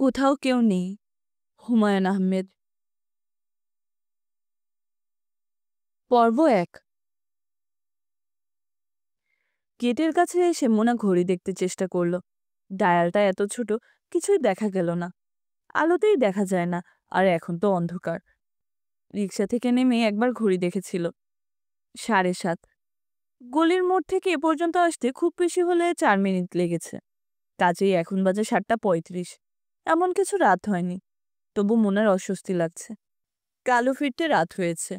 কোথাও কেউ নেই। হুমায়ুন আহমেদ। পর্ব ১। গেটের কাছে এসে মোনা ঘড়ি দেখতে চেষ্টা করল। ডায়ালটা এত ছোট, কিছুই দেখা গেল না। আলোতেই দেখা যায় না, আর এখন তো অন্ধকার। রিকশা থেকে নেমে একবার ঘড়ি দেখেছিল, ৭:৩০। গলির মোড় থেকে এ পর্যন্ত আসতে খুব বেশি হলে ৪ মিনিট লেগেছে। কাজেই এখন বাজে ৭:৩৫। এমন কিছু রাত হয়নি, তবু মোনার অস্বস্তি লাগছে। কালু ফিরতে রাত হয়েছে।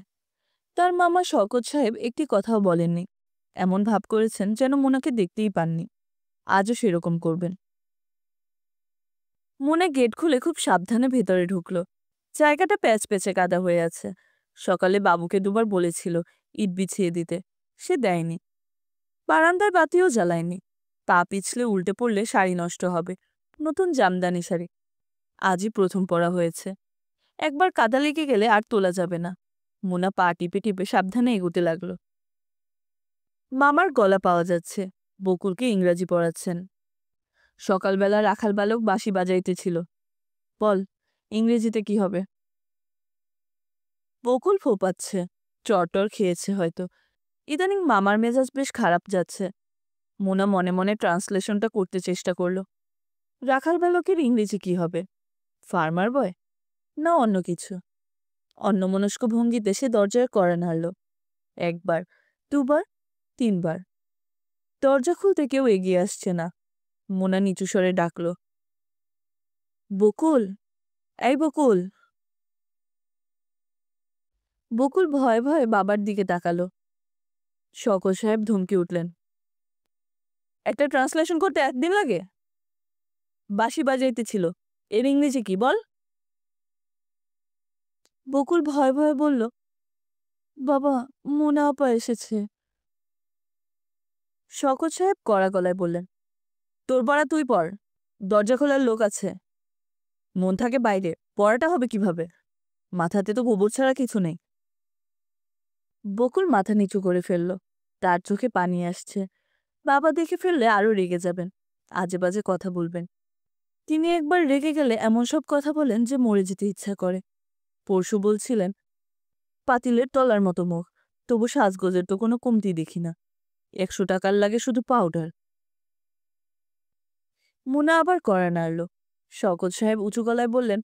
তার মামা শওকত সাহেব একটি কথাও বলেননি। এমন ভাব করেছেন যেন মোনাকে দেখতেই পাননি। আজও সেরকম করবেন। মোনা গেট খুলে খুব সাবধানে ভেতরে ঢুকল। জায়গাটা প্যাচপ্যাচে কাদা হয়ে আছে। সকালে বাবুকে দুবার বলেছিল ইট বিছিয়ে দিতে, সে দেয়নি। বারান্দার বাতিও জ্বালায়নি। পা পিছলে উল্টে পড়লে শাড়ি নষ্ট হবে। নতুন জামদানি শাড়ি, আজই প্রথম পরা হয়েছে। একবার কাদা লেগে গেলে আর তোলা যাবে না। মোনা পা টিপে টিপে সাবধানে এগোতে লাগল। মামার গলা পাওয়া যাচ্ছে। বকুলকে ইংরাজি পড়াচ্ছেন। সকালবেলা রাখাল বালক বাঁশি বাজাইতেছিল। বল, ইংরেজিতে কি হবে? বকুল ফোপাচ্ছে। চটর খেয়েছে হয়তো। ইদানিং মামার মেজাজ বেশ খারাপ যাচ্ছে। মোনা মনে মনে ট্রান্সলেশনটা করতে চেষ্টা করল। রাখাল বালকের ইংরেজি কি হবে? ফার্মার বয়, না অন্য কিছু? অন্যমনস্ক ভঙ্গিতে সে দরজায় কড়া নাড়ল। একবার, দুবার, তিনবার। দরজা খুলতে কেউ এগিয়ে আসছে না। মোনা নিচু স্বরে ডাকল, বকুল, এই বকুল। বকুল ভয়ে ভয়ে বাবার দিকে তাকালো। শওকত সাহেব ধমকে উঠলেন, একটা ট্রান্সলেশন করতে একদিন লাগে? বাঁশি বাজাইতেছিল, এর ইংরেজি কি বল? বকুল ভয়ে ভয়ে বলল, বাবা, মোনা আপা এসেছে। শওকত সাহেব কড়া গলায় বললেন, তোর পড়া তুই পড়, দরজা খোলার লোক আছে। মন থাকে বাইরে, পড়াটা হবে কিভাবে? মাথাতে তো গোবর ছাড়া কিছু নেই। বকুল মাথা নিচু করে ফেলল। তার চোখে পানি আসছে। বাবা দেখে ফেললে আরো রেগে যাবেন, আজে বাজে কথা বলবেন। তিনি একবার রেগে গেলে এমন সব কথা বলেন যে মরে যেতে ইচ্ছা করে। পরশু বলছিলেন, পাতিলের তলার মতো মুখ, তবু সাজগোজের তো কোনো কমতি দেখি না। ১০০ টাকার লাগে শুধু পাউডার। মুনা আবার কড়া নাড়ল। শওকত সাহেব উঁচু গলায় বললেন,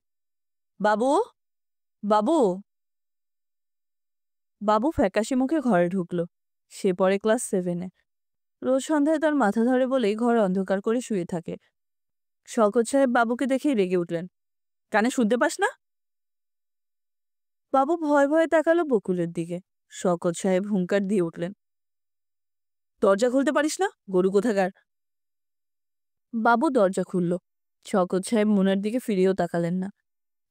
বাবু, বাবু। বাবু ফ্যাকাশে মুখে ঘরে ঢুকল। সে পড়ে ক্লাস 7-এ। রোজ সন্ধ্যায় তার মাথা ধরে বলেই ঘর অন্ধকার করে শুয়ে থাকে। শওকত সাহেব বাবুকে দেখেই রেগে উঠলেন, কানে শুনতে পাস না? বাবু ভয়ে ভয়ে তাকালো বকুলের দিকে। শওকত সাহেব হুঙ্কার দিয়ে উঠলেন, দরজা খুলতে পারিস না, গরু কোথাকার! বাবু দরজা খুলল। শওকত সাহেব মুনার দিকে ফিরেও তাকালেন না।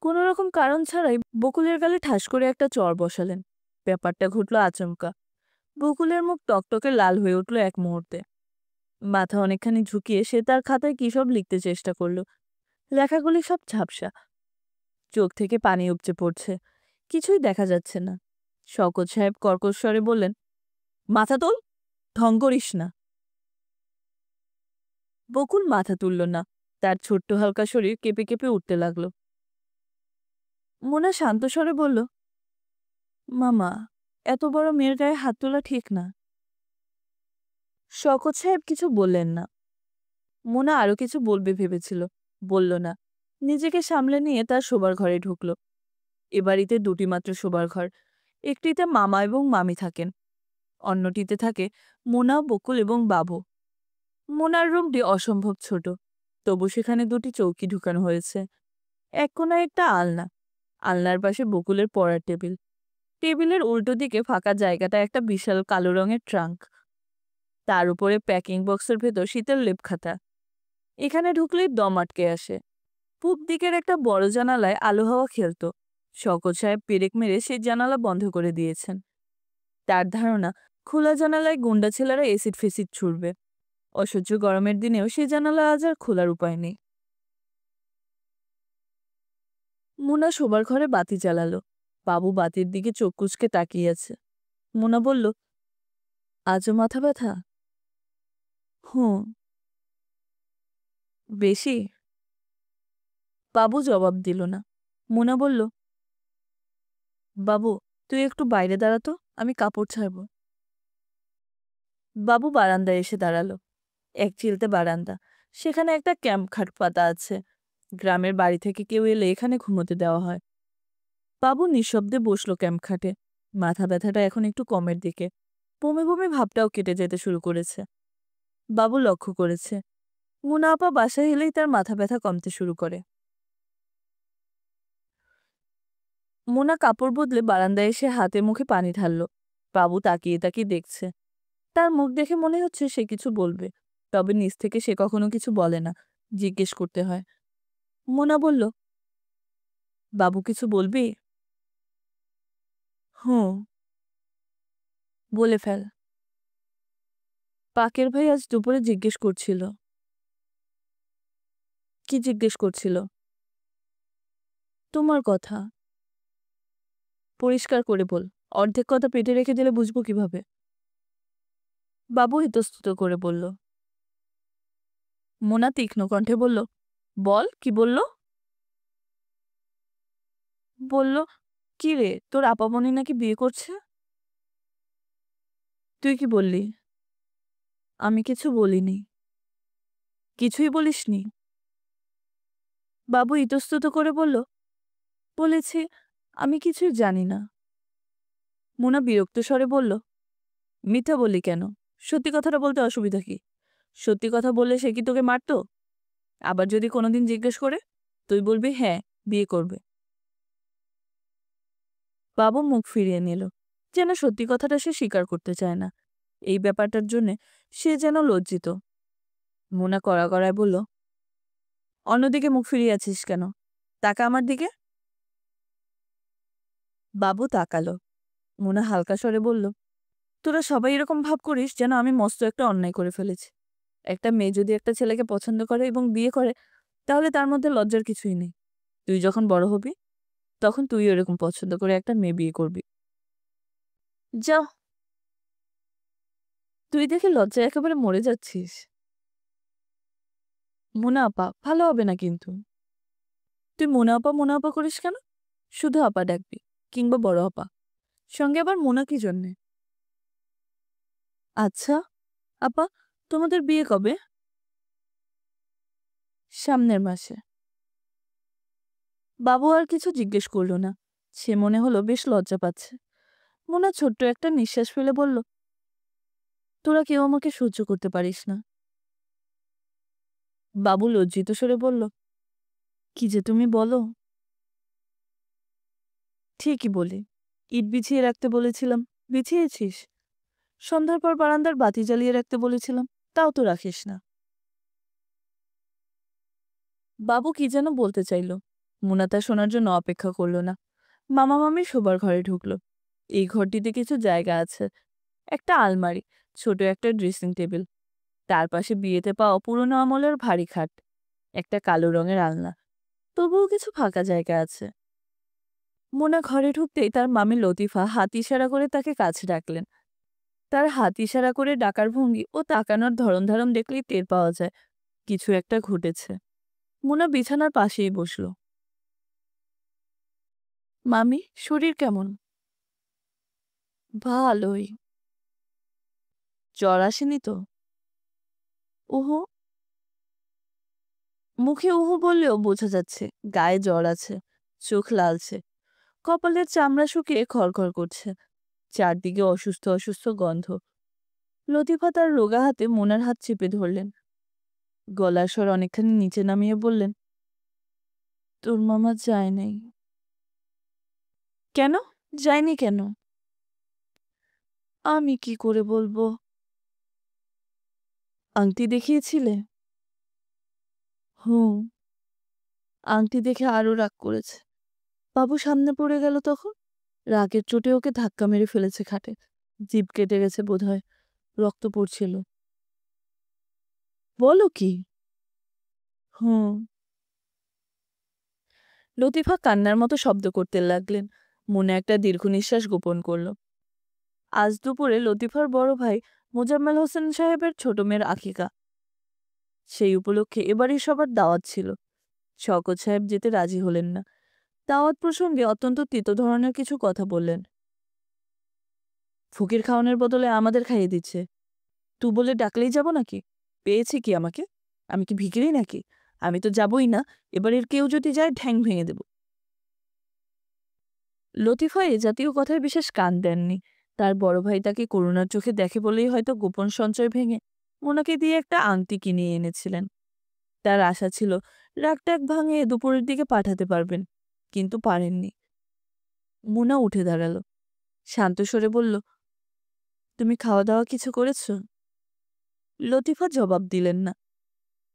কোনো রকম কারণ ছাড়াই বকুলের গালে ঠাস করে একটা চড় বসালেন। ব্যাপারটা ঘটল আচমকা। বকুলের মুখ টকটকে লাল হয়ে উঠল এক মুহূর্তে। মাথা অনেকখানি ঝুঁকিয়ে সে তার খাতায় কী সব লিখতে চেষ্টা করল। লেখাগুলি সব ঝাপসা। চোখ থেকে পানি উপচে পড়ছে। কিছুই দেখা যাচ্ছে না। শওকত সাহেব কর্কশ স্বরে বললেন, মাথা তোল, ঢং করিস না। বকুল মাথা তুলল না। তার ছোট্ট হালকা শরীর কেঁপে কেঁপে উঠতে লাগল। মোনা শান্ত স্বরে বলল, মামা, এত বড় মেয়ের গায়ে হাত তোলা ঠিক না। শওকত সাহেব কিছু বললেন না। মোনা আরো কিছু বলবে ভেবেছিল, বলল না। নিজেকে সামলে নিয়ে তার শোবার ঘরে ঢুকল। এ বাড়িতে দুটি মাত্র শোবার ঘর। একটিতে মামা এবং মামি থাকেন, অন্যটিতে থাকে মোনা, বকুল এবং বাবু। মোনার রুমটি অসম্ভব ছোট, তবু সেখানে দুটি চৌকি ঢুকানো হয়েছে। এক কোনায় একটা আলনা, আলনার পাশে বকুলের পড়ার টেবিল। টেবিলের উল্টো দিকে ফাঁকা জায়গাটা একটা বিশাল কালো রঙের ট্রাঙ্ক। তার উপরে প্যাকিং বক্সের ভেতর শীতের লেপখাতা। এখানে ঢুকলেই দম আটকে আসে। পূব দিকের একটা বড় জানালায় আলো হাওয়া খেলত। শওকত সাহেব পেরেক মেরে সেই জানালা বন্ধ করে দিয়েছেন। তার ধারণা, খোলা জানালায় গুন্ডা ছেলেরা এসিড ফেসিড ছুড়বে। অসহ্য গরমের দিনেও সেই জানালা আজ আর খোলার উপায় নেই। মুনা শোবার ঘরে বাতি জ্বালালো। বাবু বাতির দিকে চোখ কুঁচকে তাকিয়ে আছে। মুনা বলল, আজও মাথা ব্যথা? হুঁ। বেশি? বাবু জবাব দিল না। মোনা বলল, বাবু তুই একটু বাইরে দাঁড়াতো, আমি কাপড় ছাড়ব। বাবু বারান্দায় এসে দাঁড়ালো। এক চিলতে বারান্দা, সেখানে একটা ক্যাম্প খাট পাতা আছে। গ্রামের বাড়ি থেকে কেউ এলে এখানে ঘুমোতে দেওয়া হয়। বাবু নিঃশব্দে বসলো ক্যাম্প খাটে। মাথা ব্যথাটা এখন একটু কমের দিকে, বমি বমি ভাবটাও কেটে যেতে শুরু করেছে। বাবু লক্ষ্য করেছে মুনা আপা বাসায় এলেই তার মাথা ব্যথা কমতে শুরু করে। মোনা কাপড় বদলে বারান্দায় এসে হাতে মুখে পানি ঢাললো। বাবু তাকিয়ে তাকিয়ে দেখছে। তার মুখ দেখে মনে হচ্ছে সে কিছু বলবে, তবে নিজ থেকে সে কখনো কিছু বলে না, জিজ্ঞেস করতে হয়। মোনা বলল, বাবু কিছু বলবি? হুঁ, বলে ফেল। পাকের ভাই আজ দুপুরে জিজ্ঞেস করছিল। কি জিজ্ঞেস করছিল? তোমার কথা। পরিষ্কার করে বল, অর্ধেক কথা পেটে রেখে দিলে বুঝবো কিভাবে? বাবু ইতস্তত করে বলল। মোনা তীক্ষ্ণ কণ্ঠে বলল, বল কি বলল? বলল, কি রে তোর আপামনি নাকি বিয়ে করছে? তুই কি বললি? আমি কিছু বলিনি। কিছুই বলিসনি? বাবু ইতস্তত করে বলল, বলেছি আমি কিছুই জানি না। মোনা বিরক্ত স্বরে বলল, মিথ্যা বললি কেন? সত্যি কথাটা বলতে অসুবিধা কি? সত্যি কথা বললে সে কি তোকে মারতো? আবার যদি কোনোদিন জিজ্ঞেস করে, তুই বলবি হ্যাঁ বিয়ে করবে। বাবু মুখ ফিরিয়ে নিল, যেন সত্যি কথাটা সে স্বীকার করতে চায় না। এই ব্যাপারটার জন্যে সে যেন লজ্জিত। মোনা কড়া কড়ায় বলল, অন্যদিকে মুখ ফিরিয়ে আছিস কেন? তাকা আমার দিকে। বাবু তাকালো। মোনা হালকা স্বরে বলল, তোরা সবাই এরকম ভাব করিস যেন আমি মস্ত একটা অন্যায় করে ফেলেছি। একটা মেয়ে যদি একটা ছেলেকে পছন্দ করে এবং বিয়ে করে, তাহলে তার মধ্যে লজ্জার কিছুই নেই। তুই যখন বড় হবি, তখন তুই এরকম পছন্দ করে একটা মেয়ে বিয়ে করবি। যা, তুই দেখে লজ্জায় একেবারে মরে যাচ্ছিস। মোনা আপা ভালো হবে না কিন্তু। তুই মোনা আপা করিস কেন? শুধু আপা ডাকবি, কিংবা বড় আপা। সঙ্গে আবার মোনা কি জন্যে? আচ্ছা আপা, তোমাদের বিয়ে কবে? সামনের মাসে। বাবু আর কিছু জিজ্ঞেস করল না। সে মনে হলো বেশ লজ্জা পাচ্ছে। মোনা ছোট্ট একটা নিঃশ্বাস ফেলে বলল, তোরা কেউ আমাকে সহ্য করতে পারিস না। বাবু লজ্জিত স্বরে বলল, কি যে তুমি বলো। ঠিকই বলি। ইট বিছিয়ে রাখতে বলেছিলাম, বিছিয়েছিস? সন্ধ্যার পর বারান্দার বাতি জ্বালিয়ে রাখতে বলেছিলাম, তাও তো রাখিস না। বাবু কি যেন বলতে চাইল। মোনা তা শোনার জন্য অপেক্ষা করল না। মামা মামি শোবার ঘরে ঢুকলো। এই ঘরটিতে কিছু জায়গা আছে। একটা আলমারি, ছোট একটা ড্রেসিং টেবিল, তার পাশে বিয়েতে পাওয়া পুরনো আমলের ভারী খাট, একটা কালো রঙের আলনা। তবুও কিছু ফাঁকা জায়গা আছে। মোনা ঘরে ঢুকতেই তার মামি লতিফা হাত ইশারা করে তাকে কাছে ডাকলেন। তার হাত ইশারা করে ডাকার ভঙ্গি ও তাকানোর ধরন ধারণ দেখলেই টের পাওয়া যায় কিছু একটা ঘটেছে। মোনা বিছানার পাশেই বসল। মামি, শরীর কেমন? ভালোই। জ্বর আসেনি তো? উহু। মুখে উহু বললেও বোঝা যাচ্ছে গায়ে জ্বর আছে। চোখ লালছে, কপালের চামড়া শুকিয়ে খড়খড় করছে। চারদিকে অসুস্থ অসুস্থ গন্ধ। লতিফা তার রোগা হাতে মোনার হাত চেপে ধরলেন। গলার স্বর অনেকখানি নিচে নামিয়ে বললেন, তোর মামা যায় নাই। কেন? যায়নি কেন? আমি কি করে বলবো? আংটি দেখিয়েছিলে? হুম। আংটি দেখে আরো রাগ করেছে। বাবু সামনে পড়ে গেল তখন। রাগের চোটে ওকে ধাক্কা মেরে ফেলেছে খাটে। জিভ কেটে গেছে বোধহয়, রক্ত পড়ছিল। বলো কি? হুম। লতিফা কান্নার মতো শব্দ করতে লাগলেন। মনে একটা দীর্ঘ নিঃশ্বাস গোপন করল। আজ দুপুরে লতিফার বড় ভাই মোজাম্মেল হোসেন সাহেবের ছোট মেয়ের আকিকা। সেই উপলক্ষে এবারই সবার দাওয়াত ছিল। শওকত সাহেব যেতে রাজি হলেন না। দাওয়াত প্রসঙ্গে অত্যন্ত তেতো ধরনের কিছু কথা বললেন। ফকির খাওয়ানোর বদলে আমাদের খাইয়ে দিচ্ছে, তুই বলে ডাকলেই যাব নাকি? পেয়েছে কি আমাকে? আমি কি ভিখিরি নাকি? আমি তো যাবই না। এবারের কেউ যদি যায় ঠ্যাং ভেঙে দেব। লতিফা এ জাতীয় কথায় বিশেষ কান দেননি। তার বড় ভাই তাকে করুণার চোখে দেখে বলেই হয়তো গোপন সঞ্চয় ভেঙে মোনাকে দিয়ে একটা আংটি কিনিয়ে এনেছিলেন। তার আশা ছিল রাগটাগ ভাঙিয়ে দুপুরের দিকে পাঠাতে পারবেন, কিন্তু পারেননি। মুনা উঠে দাঁড়ালো, শান্ত স্বরে বলল, তুমি খাওয়া দাওয়া কিছু করেছ? লতিফা জবাব দিলেন না।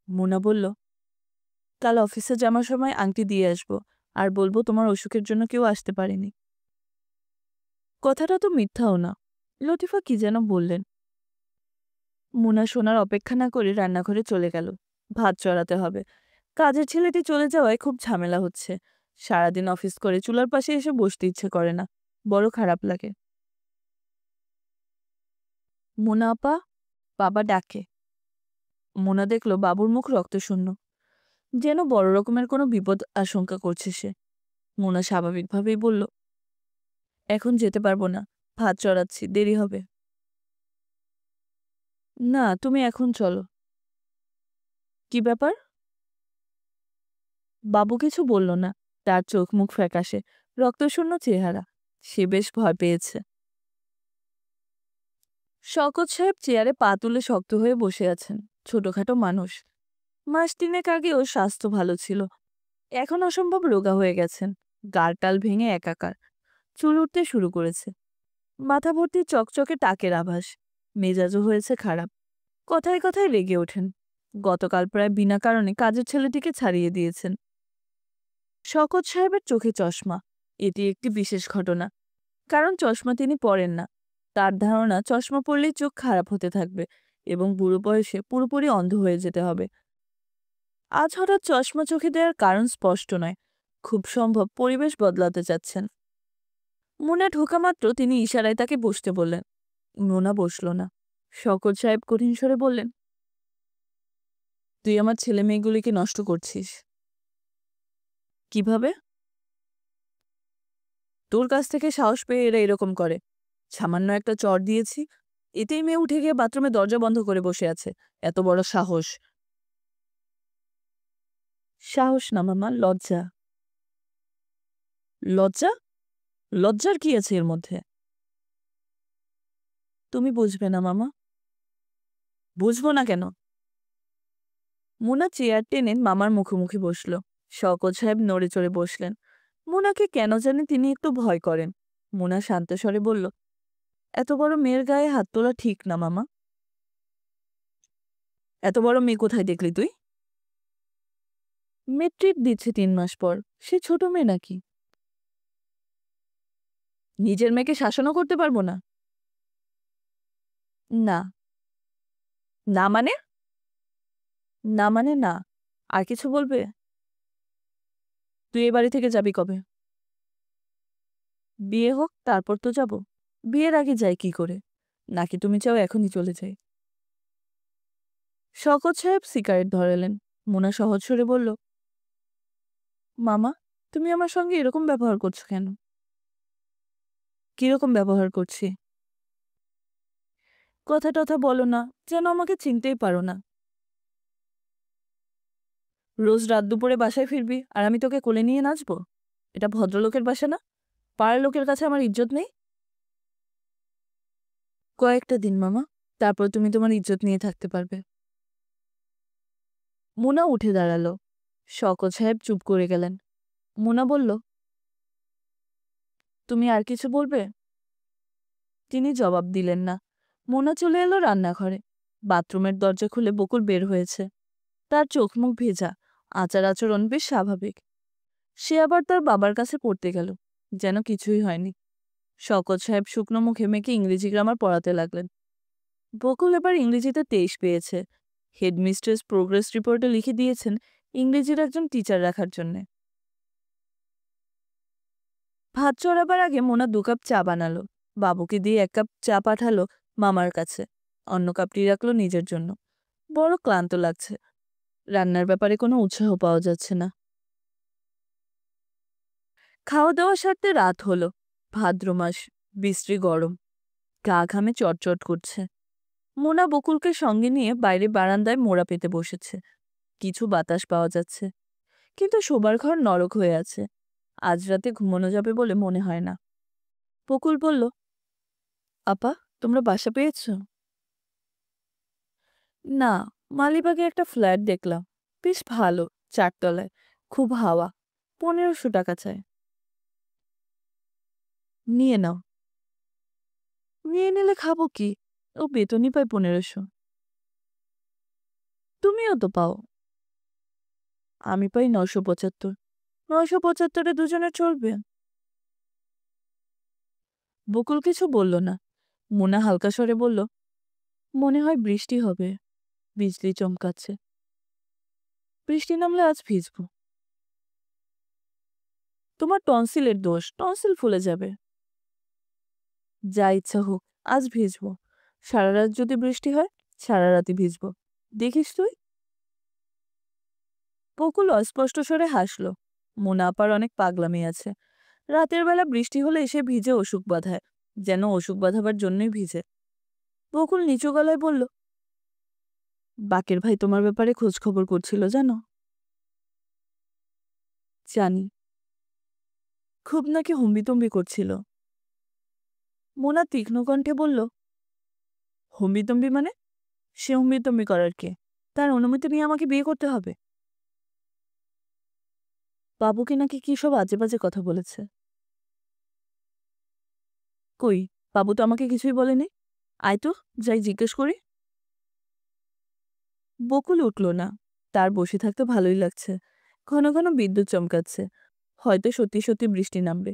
মুনা বলল, কাল অফিসে যাওয়ার সময় আংটি দিয়ে আসবো, আর বলবো তোমার অসুখের জন্য কেউ আসতে পারেনি। কথাটা তো মিথ্যাও না। লতিফা কি যেন বললেন। মুনা শোনার অপেক্ষা না করে রান্নাঘরে চলে গেল। ভাত চড়াতে হবে। কাজের ছেলেটি চলে যাওয়ায় খুব ঝামেলা হচ্ছে। সারাদিন অফিস করে চুলার পাশে এসে বসতে ইচ্ছে করে না, বড় খারাপ লাগে। মুনা আপা, বাবা ডাকে। মুনা দেখল বাবুর মুখ রক্তশূন্য, যেন বড় রকমের কোনো বিপদ আশঙ্কা করছে সে। মুনা স্বাভাবিকভাবেই বলল, এখন যেতে পারবো না, ভাত চড়াচ্ছি, দেরি হবে। না, তুমি এখন চলো। কি ব্যাপার? বাবু কিছু বলল না। তার চোখ মুখ ফ্যাকাশে, রক্তশূন্য চেহারা। সে বেশ ভয় পেয়েছে। শওকত সাহেব চেয়ারে পা তুলে শক্ত হয়ে বসে আছেন। ছোটখাটো মানুষ। মাস তিনেক আগে ওর স্বাস্থ্য ভালো ছিল, এখন অসম্ভব রোগা হয়ে গেছেন। গাড়টাল ভেঙে একাকার। চুল উঠতে শুরু করেছে। মাথা ভর্তি চকচকে টাকের আভাস। মেজাজও হয়েছে খারাপ। কথায় কথায় রেগে ওঠেন। গতকাল প্রায় বিনা কারণে কাজের ছেলেটিকে ছাড়িয়ে দিয়েছেন। শওকত সাহেবের চোখে চশমা। এটি একটি বিশেষ ঘটনা, কারণ চশমা তিনি পরেন না। তার ধারণা চশমা পরলেই চোখ খারাপ হতে থাকবে এবং বুড়ো বয়সে পুরোপুরি অন্ধ হয়ে যেতে হবে। আজ হঠাৎ চশমা চোখে দেওয়ার কারণ স্পষ্ট নয়। খুব সম্ভব পরিবেশ বদলাতে চাচ্ছেন। মুনা ঢোকা মাত্র তিনি ইশারায় তাকে বসতে বললেন। মোনা বসল না। শওকত সাহেব কঠিন স্বরে বললেন, তুই আমার ছেলে মেয়েগুলিকে নষ্ট করছিস। কিভাবে? তোর কাছ থেকে সাহস পেয়ে এরা এরকম করে। সামান্য একটা চড় দিয়েছি, এতেই মেয়ে উঠে গিয়ে বাথরুমে দরজা বন্ধ করে বসে আছে। এত বড় সাহস! সাহস না মামা, লজ্জা। লজ্জা? লজ্জার কি আছে এর মধ্যে? তুমি বুঝবে না মামা। বুঝবো না কেন? মুনা চেয়ার টেনে মামার মুখোমুখি বসল। শওকত সাহেব নড়ে চড়ে বসলেন। মুনাকে কেন জানি তিনি একটু ভয় করেন। মুনা শান্ত স্বরে বলল, এত বড় মেয়ের গায়ে হাত তোলা ঠিক না মামা। এত বড় মেয়ে কোথায় দেখলি তুই? মেট্রিক দিচ্ছে 3 মাস পর। সে ছোট মেয়ে নাকি? নিজের মেয়েকে শাসনও করতে পারবো না? না। না মানে? না মানে না। আর কিছু বলবে? তুই এ বাড়ি থেকে যাবি কবে? বিয়ে হোক, তারপর তো যাব। বিয়ের আগে যাই কি করে? নাকি তুমি চাও এখনই চলে যাই? শওকত সাহেব সিগারেট ধরালেন। মোনা সহজ সুরে বলল, মামা, তুমি আমার সঙ্গে এরকম ব্যবহার করছো কেন? কিরকম ব্যবহার করছি? কথা টথা বলো না, যেন আমাকে চিনতেই পারো না। রোজ রাত দুপুরে বাসায় ফিরবি আর আমি তোকে কোলে নিয়ে নাচবো? এটা ভদ্রলোকের বাসা না? পাড়ার লোকের কাছে আমার ইজ্জত নেই? কয়েকটা দিন মামা, তারপর তুমি তোমার ইজ্জত নিয়ে থাকতে পারবে। মুনা উঠে দাঁড়ালো। শওকত সাহেব চুপ করে গেলেন। মুনা বলল, তুমি আর কিছু বলবে? তিনি জবাব দিলেন না। মুনা চলে এলো রান্নাঘরে। বাথরুমের দরজা খুলে বকুল বের হয়েছে। তার চোখ মুখ ভেজা, আচার আচরণ বেশ স্বাভাবিক। সে আবার তার বাবার কাছে পড়তে গেল, যেন কিছুই হয়নি। শওকত সাহেব শুকনো মুখে মেয়েকে ইংরেজি গ্রামার পড়াতে লাগলেন। বকুল এবার ইংরেজিতে 23 পেয়েছে। হেডমিস্ট্রেস প্রোগ্রেস রিপোর্টে লিখে দিয়েছেন ইংরেজির একজন টিচার রাখার জন্যে। ভাত চড়াবার আগে মোনা 2 কাপ চা বানালো। বাবুকে দিয়ে 1 কাপ চা পাঠালো মামার কাছে। অন্য কাপটি রাখলো নিজের জন্য। বড় ক্লান্ত লাগছে। রান্নার ব্যাপারে কোনো উৎসাহ পাওয়া যাচ্ছে না। খাওয়া দাওয়া সারতে রাত হলো। ভাদ্র মাস, বিশ্রী গরম, গা ঘামে চটচট করছে। মোনা বকুলকে সঙ্গে নিয়ে বাইরে বারান্দায় মোড়া পেতে বসেছে। কিছু বাতাস পাওয়া যাচ্ছে, কিন্তু শোবার ঘর নরক হয়ে আছে। আজ রাতে ঘুমানো যাবে বলে মনে হয় না। বকুল বলল, আপা, তোমরা বাসা পেয়েছ? না, মালিবাগে একটা ফ্ল্যাট দেখলাম, বেশ ভালো, 4 তলায়, খুব হাওয়া। 1500 টাকা চায়। নিয়ে নাও। নিয়ে নিলে খাবো কি? ও বেতনই পায় 1500। তুমিও তো পাও। আমি পাই 975। 975-এ দুজনে চলবে। বকুল কিছু বলল না। মোনা হালকা স্বরে বলল, মনে হয় বৃষ্টি হবে, বিজলি চমকাচ্ছে। বৃষ্টি নামলে আজ ভিজবো। তোমার টনসিলের দোষ, টনসিল ফুলে যাবে। যা ইচ্ছা হোক, আজ ভিজবো। সারা রাত যদি বৃষ্টি হয়, সারা রাতই ভিজবো। দেখিস তুই। বকুল অস্পষ্ট স্বরে হাসল। মোনা আপার অনেক পাগলামি আছে। রাতের বেলা বৃষ্টি হলে এসে ভিজে অসুখ বাঁধায়, যেন অসুখ বাঁধাবার জন্যই ভিজে। বকুল নিচু গলায় বলল, বাকের ভাই তোমার ব্যাপারে খোঁজ খবর করছিল জানো? জানি। খুব নাকি হম্বিতম্বি করছিল। মোনা তীক্ষ্ণ কণ্ঠে বলল, হম্বিতম্বি মানে? সে হম্বিতম্বি করার কে? তার অনুমতি নিয়ে আমাকে বিয়ে করতে হবে? বাবুকে নাকি কি সব আজে বাজে কথা বলেছে। কই, বাবু তো আমাকে কিছুই বলেনি। আয় তো, যাই জিজ্ঞেস করি। বকুল উঠল না। তার বসে থাকতে ভালোই লাগছে। ঘন ঘন বিদ্যুৎ চমকাচ্ছে। হয়তো সত্যি সত্যি বৃষ্টি নামবে।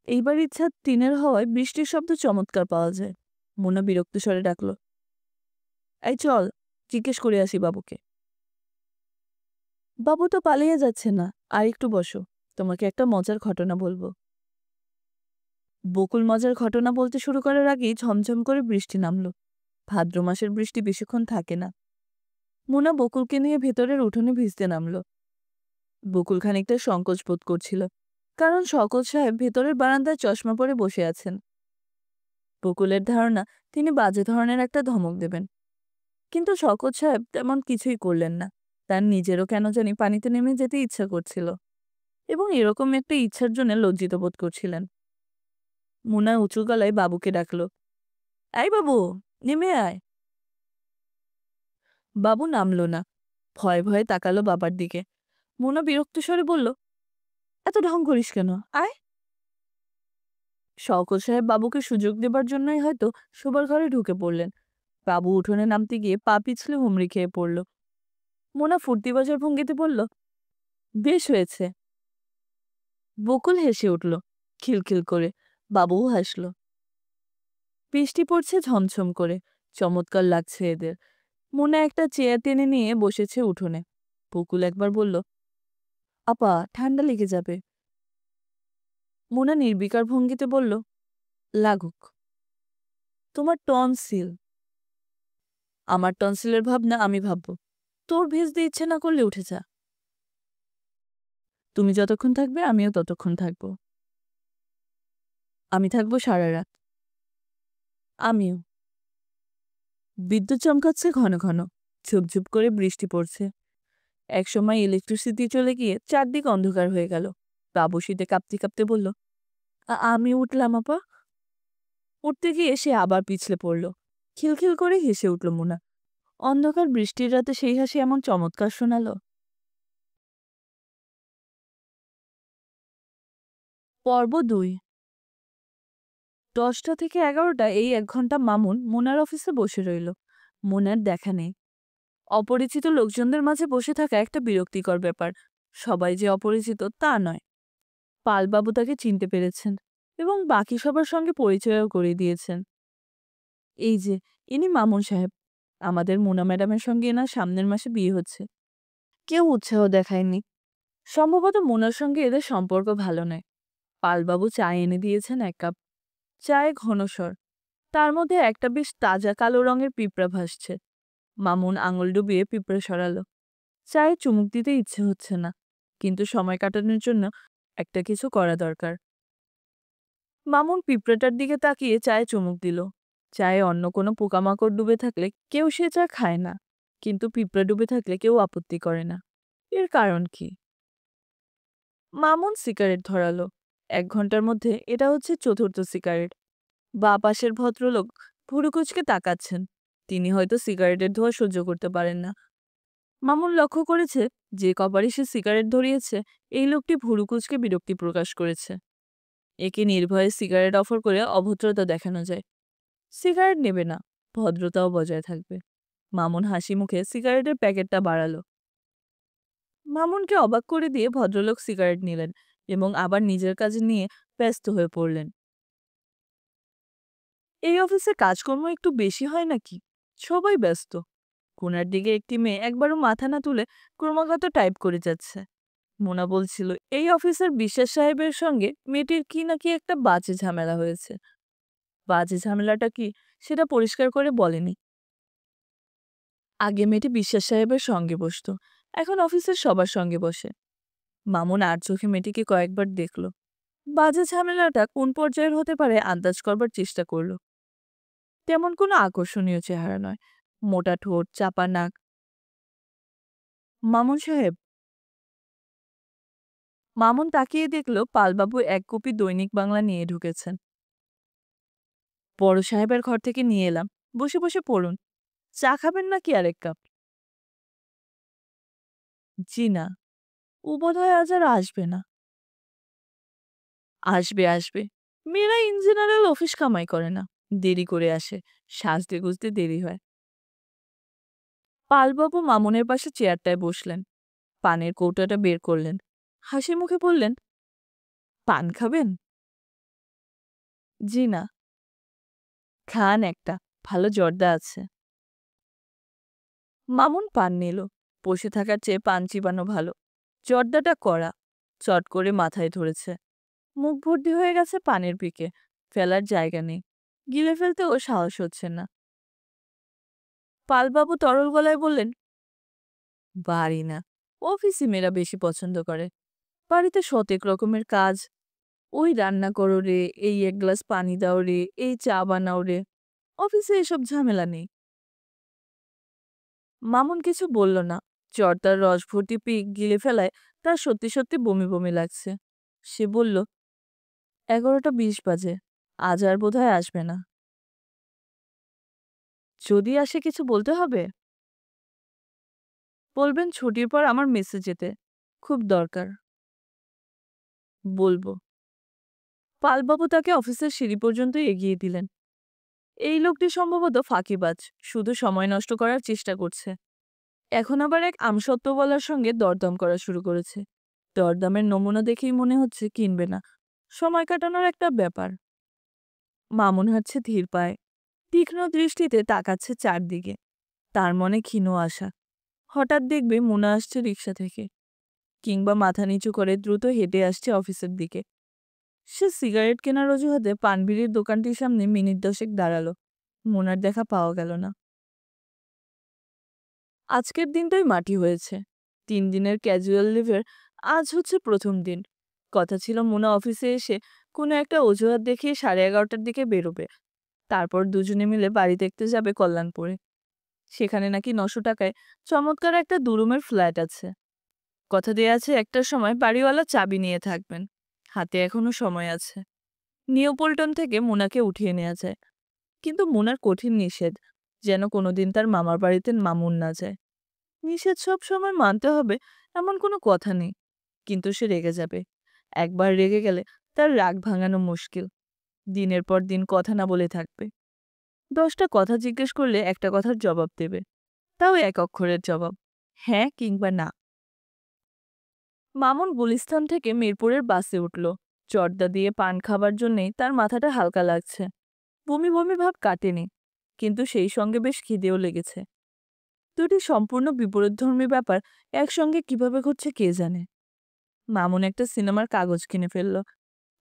এইবার ইচ্ছা টিনের হওয়ায় বৃষ্টির শব্দ চমৎকার পাওয়া যায়। মোনা বিরক্ত স্বরে ডাকল, এই চল, জিজ্ঞেস করে আসি বাবুকে। বাবু তো পালিয়ে যাচ্ছে না, আর একটু বসো, তোমাকে একটা মজার ঘটনা বলবো। বকুল মজার ঘটনা বলতে শুরু করার আগেই ঝমঝম করে বৃষ্টি নামল। ভাদ্র মাসের বৃষ্টি বেশিক্ষণ থাকে না। মোনা বকুলকে নিয়ে ভেতরের উঠোনে ভিজতে নামল। বকুল খানিকটা সংকোচ বোধ করছিল, কারণ শওকত সাহেব ভেতরের বারান্দায় চশমা পরে বসে আছেন। বকুলের ধারণা তিনি বাজে ধরনের একটা ধমক দেবেন, কিন্তু শওকত সাহেব তেমন কিছুই করলেন না। তার নিজেরও কেন জানি পানিতে নেমে যেতে ইচ্ছা করছিল, এবং এরকম একটা ইচ্ছার জন্য লজ্জিত বোধ করছিলেন। মুনা উঁচু গলায় বাবুকে ডাকল, এই বাবু, নেমে আয়। বাবু নামল না। ভয়ে ভয়ে তাকালো বাবার দিকে। মুনা বিরক্ত স্বরে বলল, এত ঢং করিস কেন, আয়। শওকত সাহেব বাবুকে সুযোগ দেবার জন্যই হয়তো শোবার ঘরে ঢুকে পড়লেন। বাবু উঠোনে নামতে গিয়ে পা পিছলে হুমড়ি খেয়ে পড়ল। মোনা ফুর্তিবাজার ভঙ্গিতে বলল, বেশ হয়েছে। বকুল হেসে উঠল খিলখিল করে। বাবুও হাসল। বৃষ্টি পড়ছে ঝমঝম করে, চমৎকার লাগছে এদের। মোনা একটা চেয়ার টেনে নিয়ে বসেছে উঠোনে। বকুল একবার বলল, আপা, ঠান্ডা লেগে যাবে। মোনা নির্বিকার ভঙ্গিতে বলল, লাগুক। তোমার টনসিল। আমার টনসিলের ভাবনা আমি ভাববো। তোর ভেজতে ইচ্ছে না করলে উঠে যা। তুমি যতক্ষণ থাকবে আমিও ততক্ষণ থাকবো। আমি থাকবো সারা রাত। আমিও। বিদ্যুৎ চমকাচ্ছে ঘন ঘন, ঝুপঝুপ করে বৃষ্টি পড়ছে। একসময় ইলেকট্রিসিটি চলে গিয়ে চারদিক অন্ধকার হয়ে গেল। বাবু শীতে কাঁপতে কাঁপতে বলল, আমি উঠলাম আপা। উঠতে গিয়ে সে আবার পিছলে পড়ল। খিলখিল করে হেসে উঠল মুনা। অন্ধকার বৃষ্টির রাতে সেই হাসি এমন চমৎকার শোনালো। পর্ব 2। 10টা থেকে 11টা এই 1 ঘন্টা মামুন মোনার অফিসে বসে রইল। মোনার দেখা নেই। অপরিচিত লোকজনদের মাঝে বসে থাকা একটা বিরক্তিকর ব্যাপার। সবাই যে অপরিচিত তা নয়। পালবাবু তাকে চিনতে পেরেছেন এবং বাকি সবার সঙ্গে পরিচয়ও করিয়ে দিয়েছেন। এই যে, ইনি মামুন সাহেব। আমাদের মোনা ম্যাডামের সঙ্গে এনার সামনের মাসে বিয়ে হচ্ছে। কেউ উৎসাহ দেখায়নি। সম্ভবত মোনার সঙ্গে এদের সম্পর্ক ভালো নয়। পালবাবু চা এনে দিয়েছেন 1 কাপ। চায়ে ঘনস্বর, তার মধ্যে একটা বেশ তাজা কালো রঙের পিঁপড়া ভাসছে। মামুন আঙুল ডুবিয়ে পিঁপড়া সরালো। চায়ে চুমুক দিতে ইচ্ছে হচ্ছে না, কিন্তু সময় কাটানোর জন্য একটা কিছু করা দরকার। মামুন পিঁপড়েটার দিকে তাকিয়ে চায়ে চুমুক দিল। চায়ে অন্য কোনো পোকামাকড় ডুবে থাকলে কেউ সে চা খায় না, কিন্তু পিঁপড়ে ডুবে থাকলে কেউ আপত্তি করে না। এর কারণ কি? মামুন সিগারেট ধরালো। ১ ঘন্টার মধ্যে এটা হচ্ছে চতুর্থ সিগারেট। বাঁ পাশের ভদ্রলোক ভুরু কুঁচকে তাকাচ্ছেন। তিনি হয়তো সিগারেটের ধোঁয়া সহ্য করতে পারেন না। মামুন লক্ষ্য করেছে যে কবারই সে সিগারেট ধরিয়েছে, এই লোকটি ভুরু কুঁচকে বিরক্তি প্রকাশ করেছে। একে নির্ভয়ে সিগারেট অফার করে অভদ্রতা দেখানো যায়। সিগারেট নেবে না, ভদ্রতাও বজায় থাকবে। মামুন হাসি মুখে সিগারেটের প্যাকেটটা বাড়ালো। মামুনকে অবাক করে দিয়ে ভদ্রলোক সিগারেট নিলেন এবং আবার নিজের কাজে নিয়ে ব্যস্ত হয়ে পড়লেন। এই অফিসে কাজকর্ম একটু বেশি হয় নাকি? সবাই ব্যস্ত। কোণার দিকে একটি মেয়ে একবারও মাথা না তুলে ক্রমাগত টাইপ করে যাচ্ছে। মোনা বলছিল এই অফিসার বিশ্বাস সাহেবের সঙ্গে মেয়েটির কি নাকি একটা বাজে ঝামেলা হয়েছে। বাজে ঝামেলাটা কি সেটা পরিষ্কার করে বলেনি। আগে মেয়েটি বিশ্বাস সাহেবের সঙ্গে বসতো, এখন অফিসের সবার সঙ্গে বসে। মামুন আর চোখে মেয়েটিকে কয়েকবার দেখল। বাজে ঝামেলাটা কোন পর্যায়ের হতে পারে আন্দাজ করবার চেষ্টা করল। তেমন কোনো আকর্ষণীয় চেহারা নয়, মোটা ঠোঁট, চাপা নাক। মামুন সাহেব। মামুন তাকিয়ে দেখল পালবাবু এক কপি দৈনিক বাংলা নিয়ে ঢুকেছেন। বড় সাহেবের ঘর থেকে নিয়ে এলাম, বসে বসে পড়ুন। চা খাবেন নাকি আরেক কাপ? জি না, ও বোধহয় আজ আর আসবে না। আসবে আসবে, মেয়েরা ইন জেনারেল অফিস কামাই করে না, দেরি করে আসে, সাজতে গুজতে দেরি হয়। পালবাবু মামুনের পাশে চেয়ারটায় বসলেন, পানের কৌটাটা বের করলেন, হাসি মুখে বললেন, পান খাবেন? জি না। খান একটা, ভালো জর্দা আছে। মামুন পান নিল। বসে থাকার চেয়ে পান চিবানো ভালো। জর্দাটা কড়া, চট করে মাথায় ধরেছে। মুখ ভর্তি হয়ে গেছে পানের পিকে, ফেলার জায়গা নেই। গিলে ফেলতে ও সাহস হচ্ছে না। পালবাবু তরল গলায় বললেন, বাড়ি না, অফিসই মেয়েরা বেশি পছন্দ করে। বাড়িতে শতেক রকমের কাজ। ওই রান্না করো রে, এই এক গ্লাস পানি দাও রে, এই চা বানাও রে। অফিসে এসব ঝামেলা নেই। মামুন কিছু বলল না। জর্দার রস ভর্তি পিক গিলে ফেলায় তার সত্যি সত্যি বমি বমি লাগছে। সে বলল, 11:20 বাজে, আজ আর বোধহয় আসবে না। যদি আসে কিছু বলতে হবে? বলবেন ছুটির পর আমার মেসে যেতে, খুব দরকার। বলবো। পালবাবু তাকে অফিসের সিঁড়ি পর্যন্ত এগিয়ে দিলেন। এই লোকটি সম্ভবত ফাঁকিবাজ, শুধু সময় নষ্ট করার চেষ্টা করছে। এখন আবার এক আমসত্ত্বওয়ালার সঙ্গে দরদাম করা শুরু করেছে। দরদামের নমুনা দেখেই মনে হচ্ছে কিনবে না, সময় কাটানোর একটা ব্যাপার। মামুন হাঁটছে ধীর পায়ে, তীক্ষ্ণ দৃষ্টিতে তাকাচ্ছে চারদিকে। তার মনে ক্ষীণ আশা, হঠাৎ দেখবে মোনা আসছে রিক্সা থেকে, কিংবা মাথা নিচু করে দ্রুত হেঁটে আসছে অফিসের দিকে। সে সিগারেট কেনার অজুহাতে পানবিড়ির দোকানটির সামনে মিনিট 10 দাঁড়ালো। মোনার দেখা পাওয়া গেল না। আজকের দিনটাই মাটি হয়েছে। 3 দিনের ক্যাজুয়াল লিভের আজ হচ্ছে প্রথম দিন। কথা ছিল মোনা অফিসে এসে কোনো একটা অজুহাত দেখিয়ে 11:30টার দিকে বেরোবে। তারপর দুজনে মিলে বাড়ি দেখতে যাবে কল্যাণপুরে। সেখানে নাকি 900 টাকায় চমৎকার একটা দুরুমের ফ্ল্যাট আছে। কথা দেয়া আছে একটার সময় বাড়িওয়ালা চাবি নিয়ে থাকবেন। হাতে এখনো সময় আছে। নিউপল্টন থেকে মোনাকে উঠিয়ে নেওয়া যায়। কিন্তু মোনার কঠিন নিষেধ, যেন কোনোদিন তার মামার বাড়িতে মামুন না যায়। নিষেধ সব সময় মানতে হবে এমন কোনো কথা নেই, কিন্তু সে রেগে যাবে। একবার রেগে গেলে তার রাগ ভাঙানো মুশকিল। দিনের পর দিন কথা না বলে থাকবে। 10টা কথা জিজ্ঞেস করলে একটা কথার জবাব দেবে, তাও এক অক্ষরের জবাব, হ্যাঁ কিংবা না। মামুন গুলিস্তান থেকে মিরপুরের বাসে উঠল। জর্দা দিয়ে পান খাবার জন্যেই তার মাথাটা হালকা লাগছে। বমি বমি ভাব কাটেনি, কিন্তু সেই সঙ্গে বেশ খিদেও লেগেছে। দুটি সম্পূর্ণ বিপরীতধর্মী ব্যাপার একসঙ্গে কিভাবে ঘটছে কে জানে। মামুন একটা সিনেমার কাগজ কিনে ফেলল।